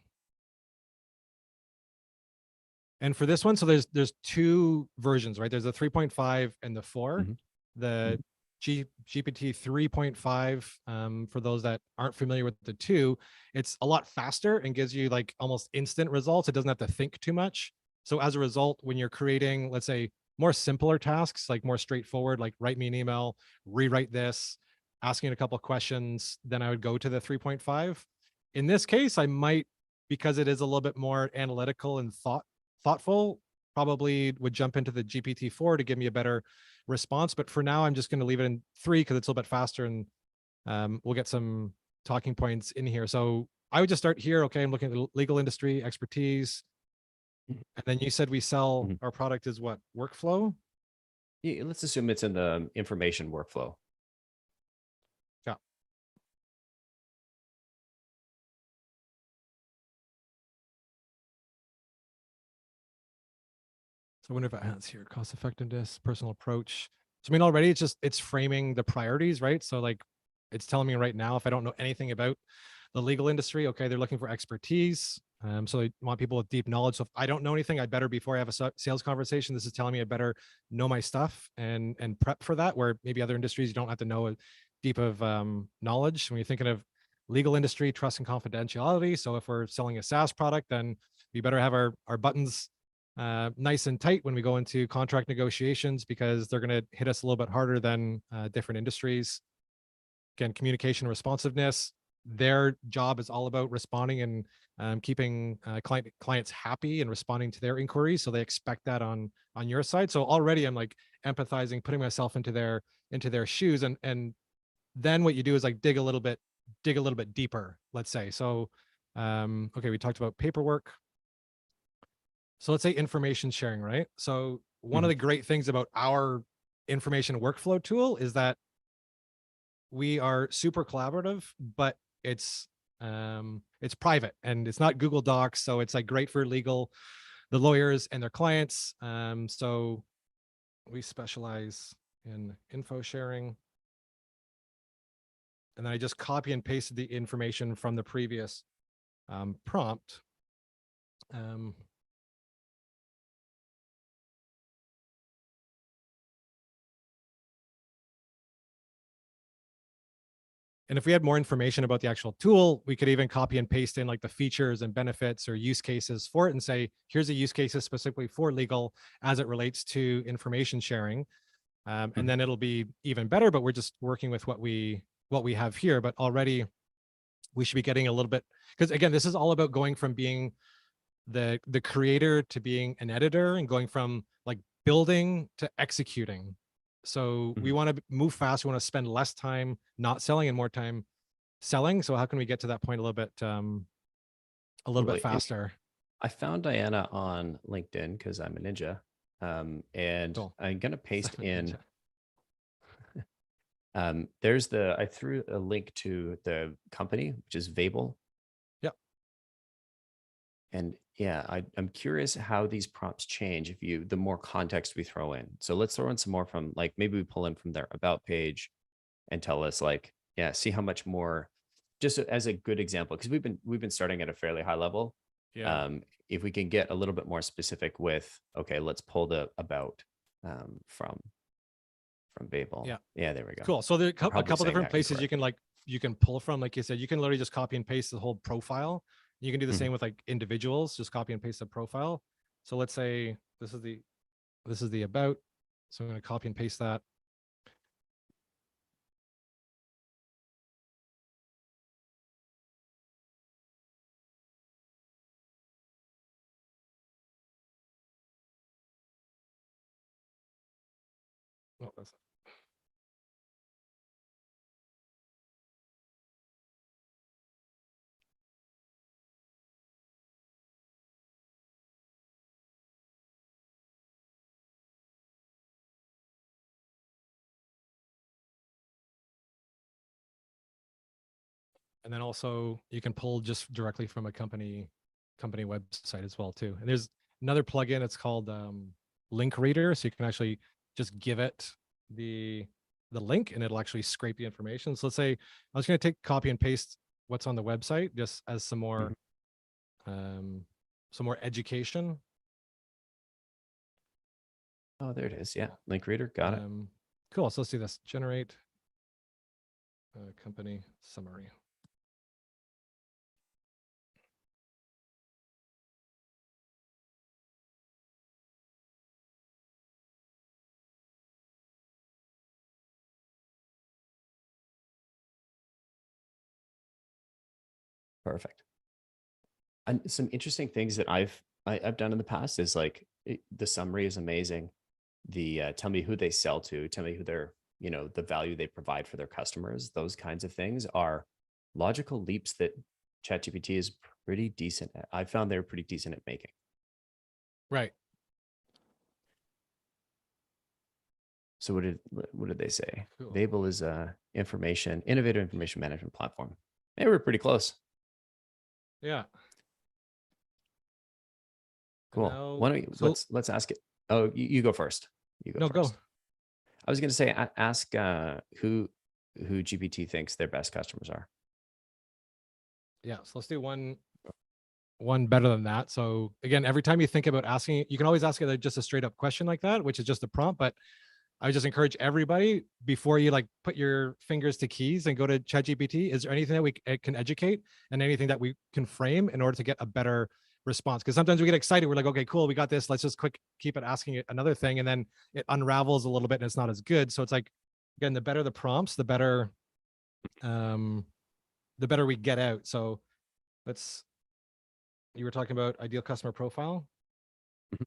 And for this one, so there's 2 versions, right? There's a 3.5 and the 4. Mhm. The GPT 3.5, for those that aren't familiar with the 2, it's a lot faster and gives you like almost instant results. It doesn't have to think too much. So as a result, when you're creating, let's say, more simpler tasks, like more straightforward, like write me an email, rewrite this, asking a couple of questions, then I would go to the 3.5. In this case, I might, because it is a little bit more analytical and thoughtful, probably would jump into the GPT-4 to give me a better response. But for now, I'm just going to leave it in 3 because it's a little bit faster, and we'll get some talking points in here. So I would just start here. Okay, I'm looking at the legal industry expertise. Mhm. And then you said we sell Mhm. our product is what? Workflow? Yeah, let's assume it's in the information workflow. Yeah. So I wonder if it has here cost effectiveness, personal approach. So I mean, already it's framing the priorities, right? So like it's telling me right now, if I don't know anything about the legal industry, okay, they're looking for expertise. So they want people with deep knowledge. So if I don't know anything, I better, before I have a sales conversation, this is telling me I better know my stuff and prep for that. Where maybe other industries you don't have to know a deep of knowledge. When you're thinking of legal industry, trust and confidentiality. So if we're selling a SaaS product, then we better have our buttons nice and tight when we go into contract negotiations, because they're going to hit us a little bit harder than different industries. Again, communication responsiveness. Their job is all about responding and keeping clients happy and responding to their inquiries. So they expect that on your side. So already I'm like empathizing, putting myself into their shoes, and then what you do is like dig a little bit deeper. Let's say so. Okay, we talked about paperwork. So let's say information sharing, right? So one of Mhm. the great things about our information workflow tool is that we are super collaborative, but it's private and it's not Google Docs, so it's like great for the lawyers and their clients. So we specialize in info sharing, and then I just copy and pasted the information from the previous prompt. Um, And if we had more information about the actual tool, we could even copy and paste in like the features and benefits or use cases for it and say, here's a use cases specifically for legal as it relates to information sharing. And Mhm. then it'll be even better, but we're just working with what we have here. But already we should be getting a little bit, because again, this is all about going from being the creator to being an editor, and going from like building to executing. So we Mhm. want to move fast. We want to spend less time not selling and more time selling. So how can we get to that point a little bit Totally. And faster? I found Diana on LinkedIn because I'm a ninja. And Cool. I'm going to paste Seven in, ninja. I threw a link to the company, which is Vable. Yep. And yeah, I'm curious how these prompts change the more context we throw in. So let's throw in some more from, like, maybe we pull in from their about page and tell us, like, yeah, see how much more, just as a good example, because we've been starting at a fairly high level. Yeah. If we can get a little bit more specific with, okay, let's pull the about. from Babel. Yeah. Yeah, there we go. Cool. So there are I'm a probably couple saying different that places incorrectly. you can pull from. Like you said, you can literally just copy and paste the whole profile. You can do the Mhm. same with like individuals, just copy and paste the profile. So let's say this is the about. So I'm going to copy and paste that. Oh, that's and then also you can pull just directly from a company website as well too. And there's another plugin. It's called Link Reader, so you can actually just give it the link, and it'll actually scrape the information. So let's say I was going to take copy and paste what's on the website just as some more education. Oh, there it is. Yeah, link reader, got it. Cool. So let's do this. Generate company summary. Perfect. And some interesting things that I've done in the past is like the summary is amazing. The tell me who they sell to, tell me who they're, the value they provide for their customers. Those kinds of things are logical leaps that ChatGPT is pretty decent at. I found they're pretty decent at making. Right. So what did they say? Cool. Babel is a innovative information management platform. They were pretty close. Yeah. Cool. Now, Why don't you let's ask it. Oh, you go first. You go no, first. go. I was going to say ask who GPT thinks their best customers are. Yeah. So let's do one better than that. So again, every time you think about asking, you can always ask it just a straight up question like that, which is just a prompt. But I just encourage everybody before you like put your fingers to keys and go to ChatGPT. Is there anything that it can educate and anything that we can frame in order to get a better response? Because sometimes we get excited. We're like, okay, cool, we got this. Let's just keep it asking it another thing, and then it unravels a little bit and it's not as good. So it's like, again, the better the prompts, the better we get out. So you were talking about ideal customer profile. Mhm.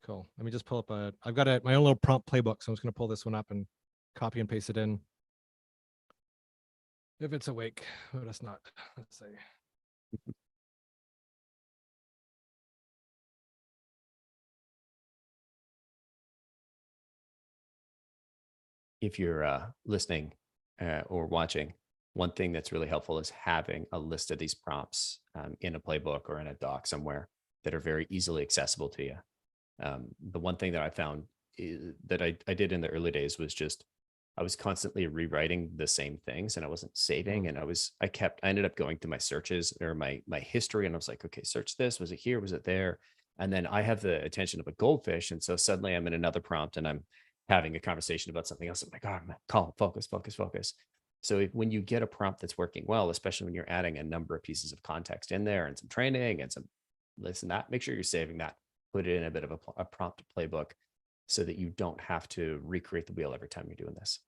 Cool. Let me just pull up I've got my own little prompt playbook. So I'm just going to pull this one up and copy and paste it in. If it's awake, but it's not. Let's see. If you're listening or watching, one thing that's really helpful is having a list of these prompts in a playbook or in a doc somewhere that are very easily accessible to you. The one thing that I found that I did in the early days was just I was constantly rewriting the same things and I wasn't saving. And I ended up going through my searches or my history, and I was like, okay, search this. Was it here? Was it there? And then I have the attention of a goldfish. And so suddenly I'm in another prompt and I'm having a conversation about something else. I'm like, oh, calm, focus, focus, focus. So when you get a prompt that's working well, especially when you're adding a number of pieces of context in there and some training and some this and that, make sure you're saving that, put it in a bit of a prompt playbook so that you don't have to recreate the wheel every time you're doing this.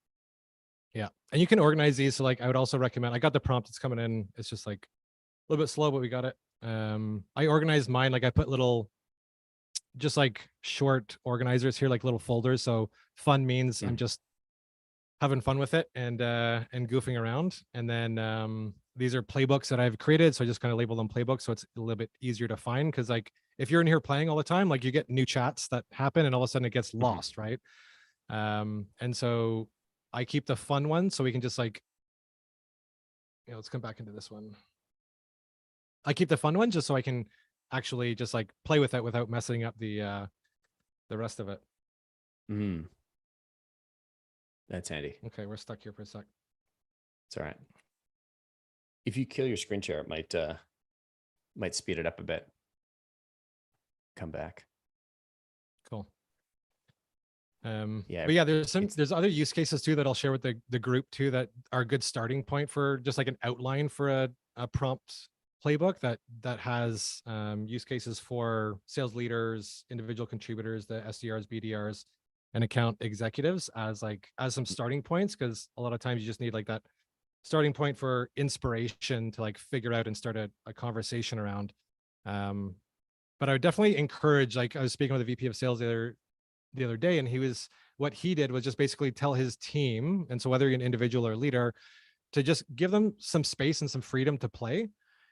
Yeah. And you can organize these. So like I would also recommend, I got the prompt, it's coming in. It's just like a little bit slow, but we got it. I organized mine. Like I put little, just like short organizers here, like little folders. So fun means I'm just having fun with it and goofing around. And then these are playbooks that I've created. So I just kind of label them playbooks. So it's a little bit easier to find. Cause like if you're in here playing all the time, like you get new chats that happen and all of a sudden it gets lost. Right. And so I keep the fun ones so we can just like, let's come back into this one. I keep the fun one just so I can actually just like play with it without messing up the rest of it. That's handy. Okay, we're stuck here for a sec. It's all right. If you kill your screen share, it might speed it up a bit. Come back. Cool. Yeah, But yeah, it's there's other use cases too that I'll share with the group too that are a good starting point for just like an outline for a prompt playbook that has use cases for sales leaders, individual contributors, the SDRs, BDRs, and account executives as some starting points, because a lot of times you just need like that starting point for inspiration to like figure out and start a conversation around. Um, but I would definitely encourage, like I was speaking with the VP of sales the other day, and what he did was just basically tell his team, and so whether you're an individual or a leader, to just give them some space and some freedom to play,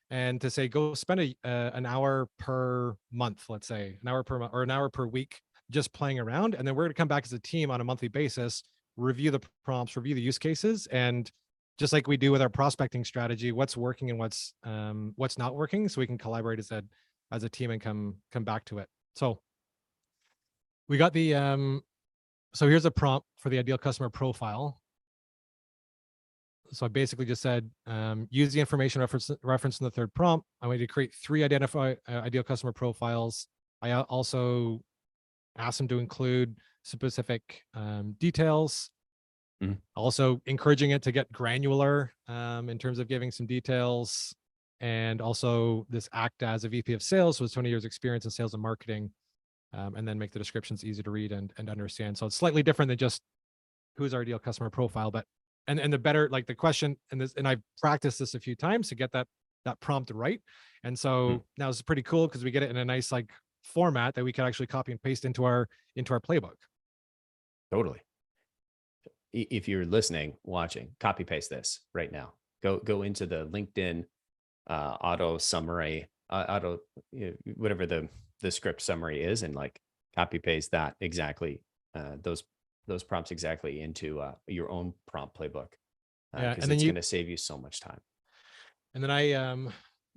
and to say, go spend an hour per month, let's say an hour per month or an hour per week, just playing around, and then we're going to come back as a team on a monthly basis, review the prompts, review the use cases, and just like we do with our prospecting strategy, what's working and what's not working, so we can collaborate as a team and come back to it. So we got so here's a prompt for the ideal customer profile. So I basically just said, use the information referenced in the third prompt. I want you to create 3 ideal customer profiles. I also asked them to include specific details. Also encouraging it to get granular in terms of giving some details. And also this act as a VP of sales with 20 years experience in sales and marketing, and then make the descriptions easy to read and understand. So it's slightly different than just who's our ideal customer profile, but and the better, like the question, and I've practiced this a few times to get that prompt right. And so now it's pretty cool because we get it in a nice like format that we can actually copy and paste into our playbook. totally. If you're listening, watching, copy paste this right now. Go into the LinkedIn auto summary, whatever the script summary is, and like copy paste that exactly, those prompts exactly into your own prompt playbook, Yeah, because and then it's going to save you so much time. I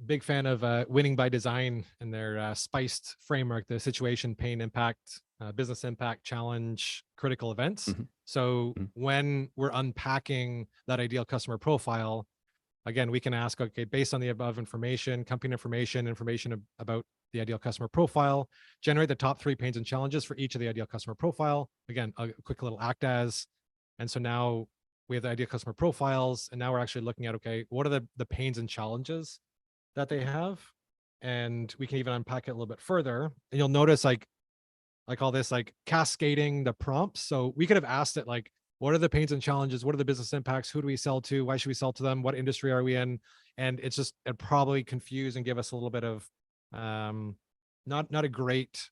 big fan of Winning by Design and their spiced framework, the situation, pain, impact, business impact, challenge, critical events. Mhm, So mhm. when we're unpacking that ideal customer profile, again, we can ask, okay, based on the above information, company information about the ideal customer profile, generate the top 3 pains and challenges for each of the ideal customer profile. Again, a quick little act as. And so now we have the ideal customer profiles, and now we're actually looking at, okay, what are the pains and challenges that they have? And we can even unpack it a little bit further. And you'll notice like I call this like cascading the prompts. So we could have asked it like, what are the pains and challenges? What are the business impacts? Who do we sell to? Why should we sell to them? What industry are we in? And it probably confuse and give us a little bit of not a great,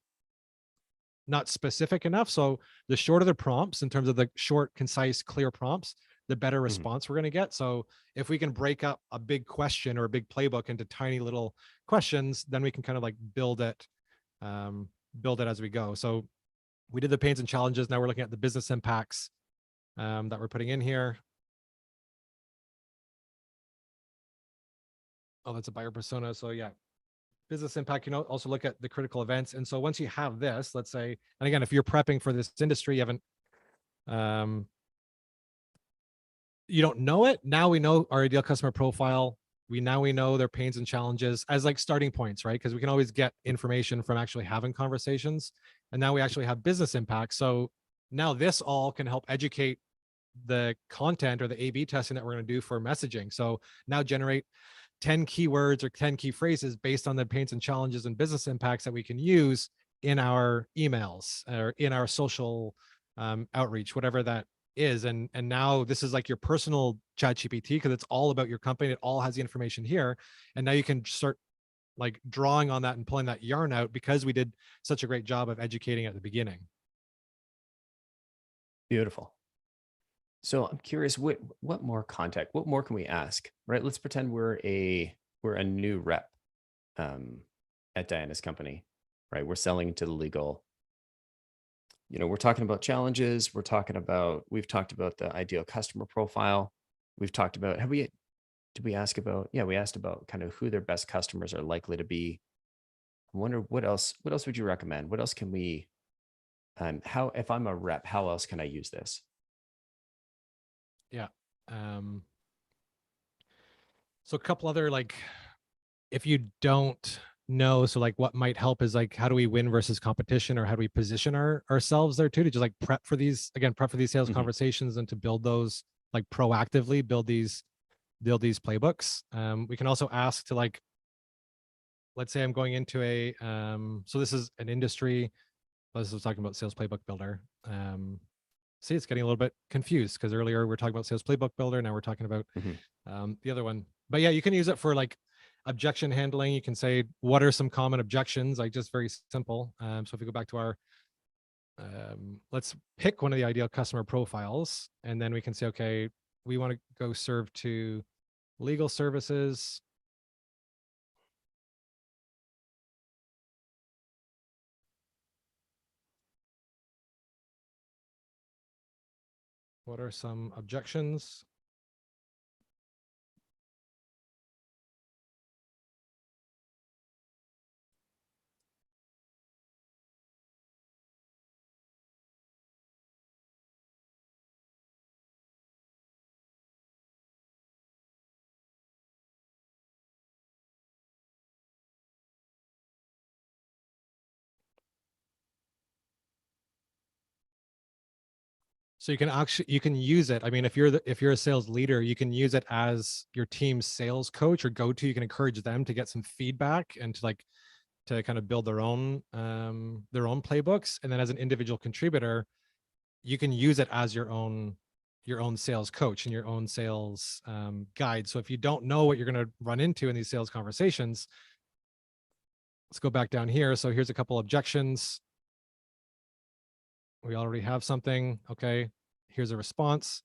not specific enough. So the shorter the prompts in terms of the short, concise, clear prompts, the better Mhm. response we're going to get. So if we can break up a big question or a big playbook into tiny little questions, then we can kind of like um, build it as we go. So we did the pains and challenges. Now we're looking at the business impacts that we're putting in here. Oh, that's a buyer persona. So yeah, business impact. You know, also look at the critical events. And so once you have this, let's say, and again, if you're prepping for this industry, um, you don't know it. Now we know our ideal customer profile. We know their pains and challenges as like starting points, right? Because we can always get information from actually having conversations. And now we actually have business impact. So now this all can help educate the content or the A/B testing that we're going to do for messaging. So now generate 10 keywords or 10 key phrases based on the pains and challenges and business impacts that we can use in our emails or in our social outreach, whatever that is. And now this is like your personal ChatGPT because it's all about your company. It all has the information here. And now you can start like drawing on that and pulling that yarn out because we did such a great job of educating at the beginning. Beautiful. So I'm curious, what more context, what more can we ask, right? Let's pretend we're a new rep um, at Diana's company, right? We're selling to the legal. We're talking about challenges. We've talked about the ideal customer profile. We've talked about, did we ask about, yeah, we asked about kind of who their best customers are likely to be. I wonder what else would you recommend? What else can we, if I'm a rep, how else can I use this? Yeah. So a couple other like, if you don't know. So like what might help is like, how do we win versus competition, or how do we position ourselves there too, to just like prep for these sales Mhm. conversations, and to build those, like proactively build these playbooks. We can also ask to like, let's say I'm going into a, so this is an industry, this was talking about sales playbook builder. See, it's getting a little bit confused because earlier we were talking about sales playbook builder. Now we're talking about Mhm. the other one. But yeah, you can use it for like objection handling. You can say, what are some common objections? Like just very simple. So if we go back to our, let's pick one of the ideal customer profiles, and then we can say, okay, we want to go serve to legal services. What are some objections? So you can actually, you can use it. I mean, if you're a sales leader, you can use it as your team's sales coach or go-to. You can encourage them to get some feedback and to like, to kind of build their own playbooks. And then as an individual contributor, you can use it as your own sales coach and your own sales guide. So if you don't know what you're going to run into in these sales conversations, let's go back down here. So here's a couple objections. We already have something. Okay, here's a response.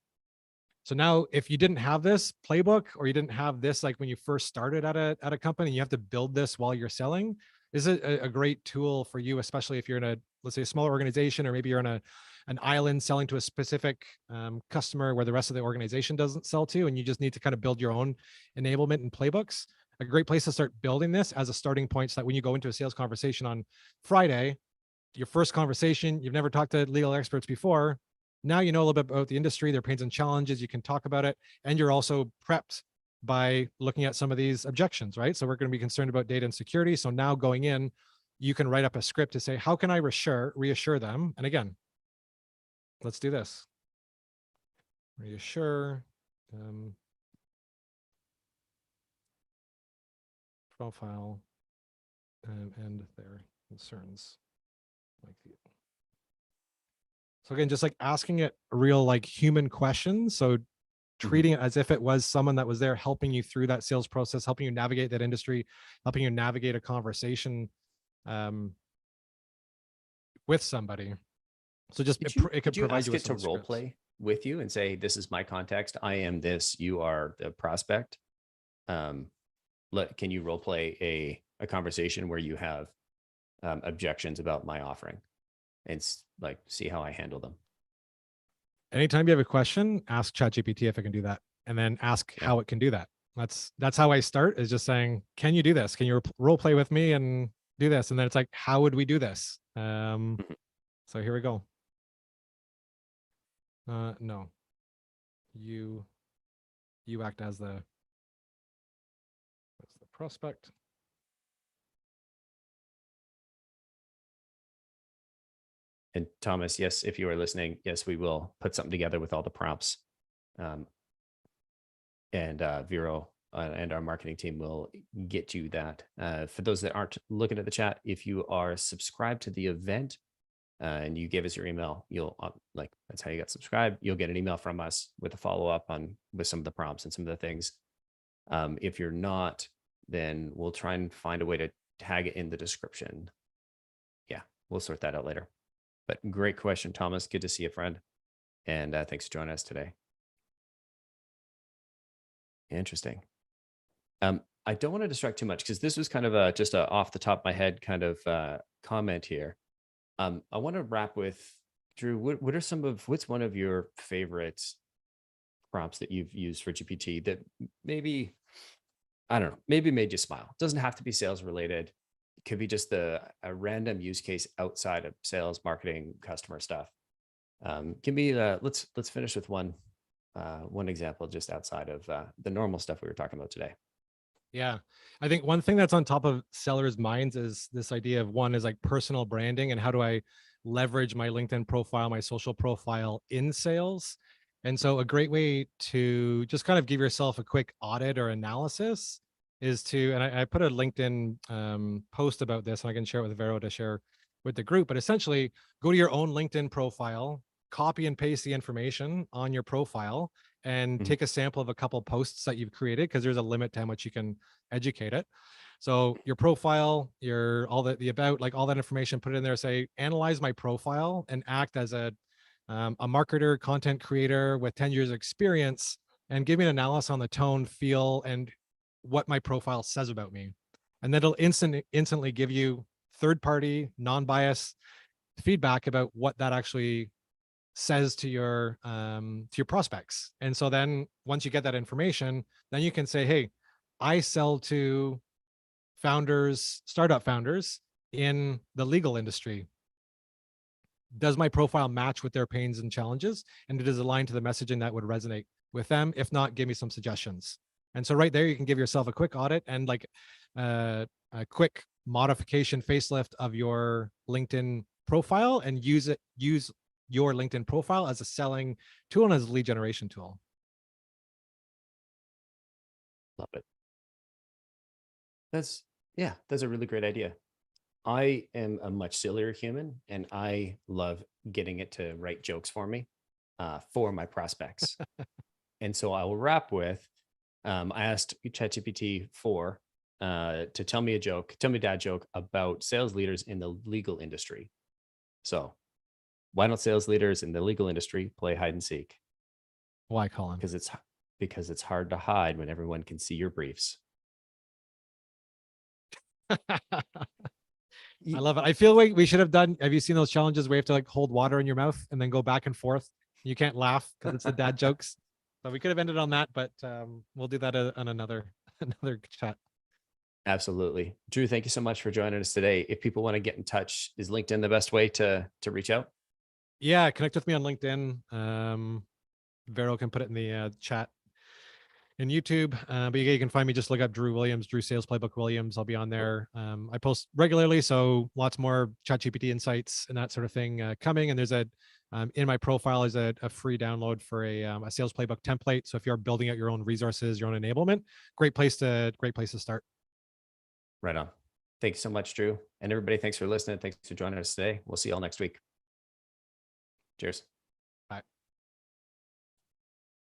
So now if you didn't have this playbook, or you didn't have this like when you first started at a company, you have to build this while you're selling, this is a great tool for you, especially if you're in a, let's say, a smaller organization, or maybe you're on an island selling to a specific customer where the rest of the organization doesn't sell to, and you just need to kind of build your own enablement and playbooks. A great place to start building this as a starting point, so that when you go into a sales conversation on Friday, your first conversation, you've never talked to legal experts before. Now you know a little bit about the industry, their pains and challenges. You can talk about it, and you're also prepped by looking at some of these objections, right? So we're going to be concerned about data and security. So now going in, you can write up a script to say, how can I reassure them? And again, let's do this. Reassure profile and their concerns. Like so again, just like asking it real like human questions. So Mhm. treating it as if it was someone that was there helping you through that sales process, helping you navigate that industry, helping you navigate a conversation um, with somebody. So just it could Could you provide you ask with it some to of the role scripts. play with you and say, "This is my context. I am this. You are the prospect." Um, can you role play a conversation where you have objections about my offering, and like see how I handle them? Anytime you have a question, ask ChatGPT if it can do that, and then ask Yeah. how it can do that. That's how I start, is just saying, can you do this? Can you role play with me and do this? And then it's like, how would we do this? Mhm. So here we go. No, you act as the prospect. And Thomas, yes, if you are listening, yes, we will put something together with all the prompts. Um, and Vero and our marketing team will get you that. For those that aren't looking at the chat, if you are subscribed to the event and you gave us your email, you'll like that's how you got subscribed. You'll get an email from us with a follow up on with some of the prompts and some of the things. If you're not, then we'll try and find a way to tag it in the description. Yeah, we'll sort that out later. But great question, Thomas. Good to see you, friend. And thanks for joining us today. Interesting. I don't want to distract too much because this was kind of just a off the top of my head kind of comment here. I want to wrap with Drew. What are what's one of your favorite prompts that you've used for GPT that maybe, I don't know, maybe made you smile? Doesn't have to be sales related. It could be just a random use case outside of sales, marketing, customer stuff. Give me let's finish with one example just outside of the normal stuff we were talking about today. Yeah. I think one thing that's on top of sellers' minds is this idea of, one is like personal branding and how do I leverage my LinkedIn profile, my social profile in sales. And so a great way to just kind of give yourself a quick audit or analysis is to, and I put a LinkedIn post about this and I can share it with Vero to share with the group, but essentially go to your own LinkedIn profile, copy and paste the information on your profile and Mhm. take a sample of a couple posts that you've created because there's a limit to how much you can educate it. So your profile, your all the about, like all that information, put it in there. Say, analyze my profile and act as a marketer, content creator with 10 years of experience, and give me an analysis on the tone, feel, and what my profile says about me. And then it'll instantly give you third party, non bias feedback about what that actually says to your prospects. And so then once you get that information, then you can say, hey, I sell to founders, startup founders in the legal industry. Does my profile match with their pains and challenges? And it is aligned to the messaging that would resonate with them. If not, give me some suggestions. And so right there, you can give yourself a quick audit and like a quick modification facelift of your LinkedIn profile and use your LinkedIn profile as a selling tool and as a lead generation tool. Love it. That's yeah, that's a really great idea. I am a much sillier human and I love getting it to write jokes for my prospects. And so I will wrap with I asked ChatGPT 4 to tell me a dad joke about sales leaders in the legal industry. So why don't sales leaders in the legal industry play hide and seek? Why, Colin? Because it's hard to hide when everyone can see your briefs. I Y- love it. I feel like we should have done. Have you seen those challenges where you have to like hold water in your mouth and then go back and forth? You can't laugh because it's the dad jokes. So we could have ended on that, but we'll do that on another another chat. Absolutely. Drew, thank you so much for joining us today. If people want to get in touch, is LinkedIn the best way to reach out? Yeah, connect with me on LinkedIn. Vero can put it in the chat in YouTube. But you can find me, just look up Drew Williams, Drew Sales Playbook Williams. I'll be on Cool. there. I post regularly, so lots more ChatGPT insights and that sort of thing coming. And there's in my profile is a free download for a sales playbook template. So if you're building out your own resources, your own enablement, great place to start. Right on. Thank you so much, Drew. And everybody, thanks for listening. Thanks for joining us today. We'll see you all next week. Cheers.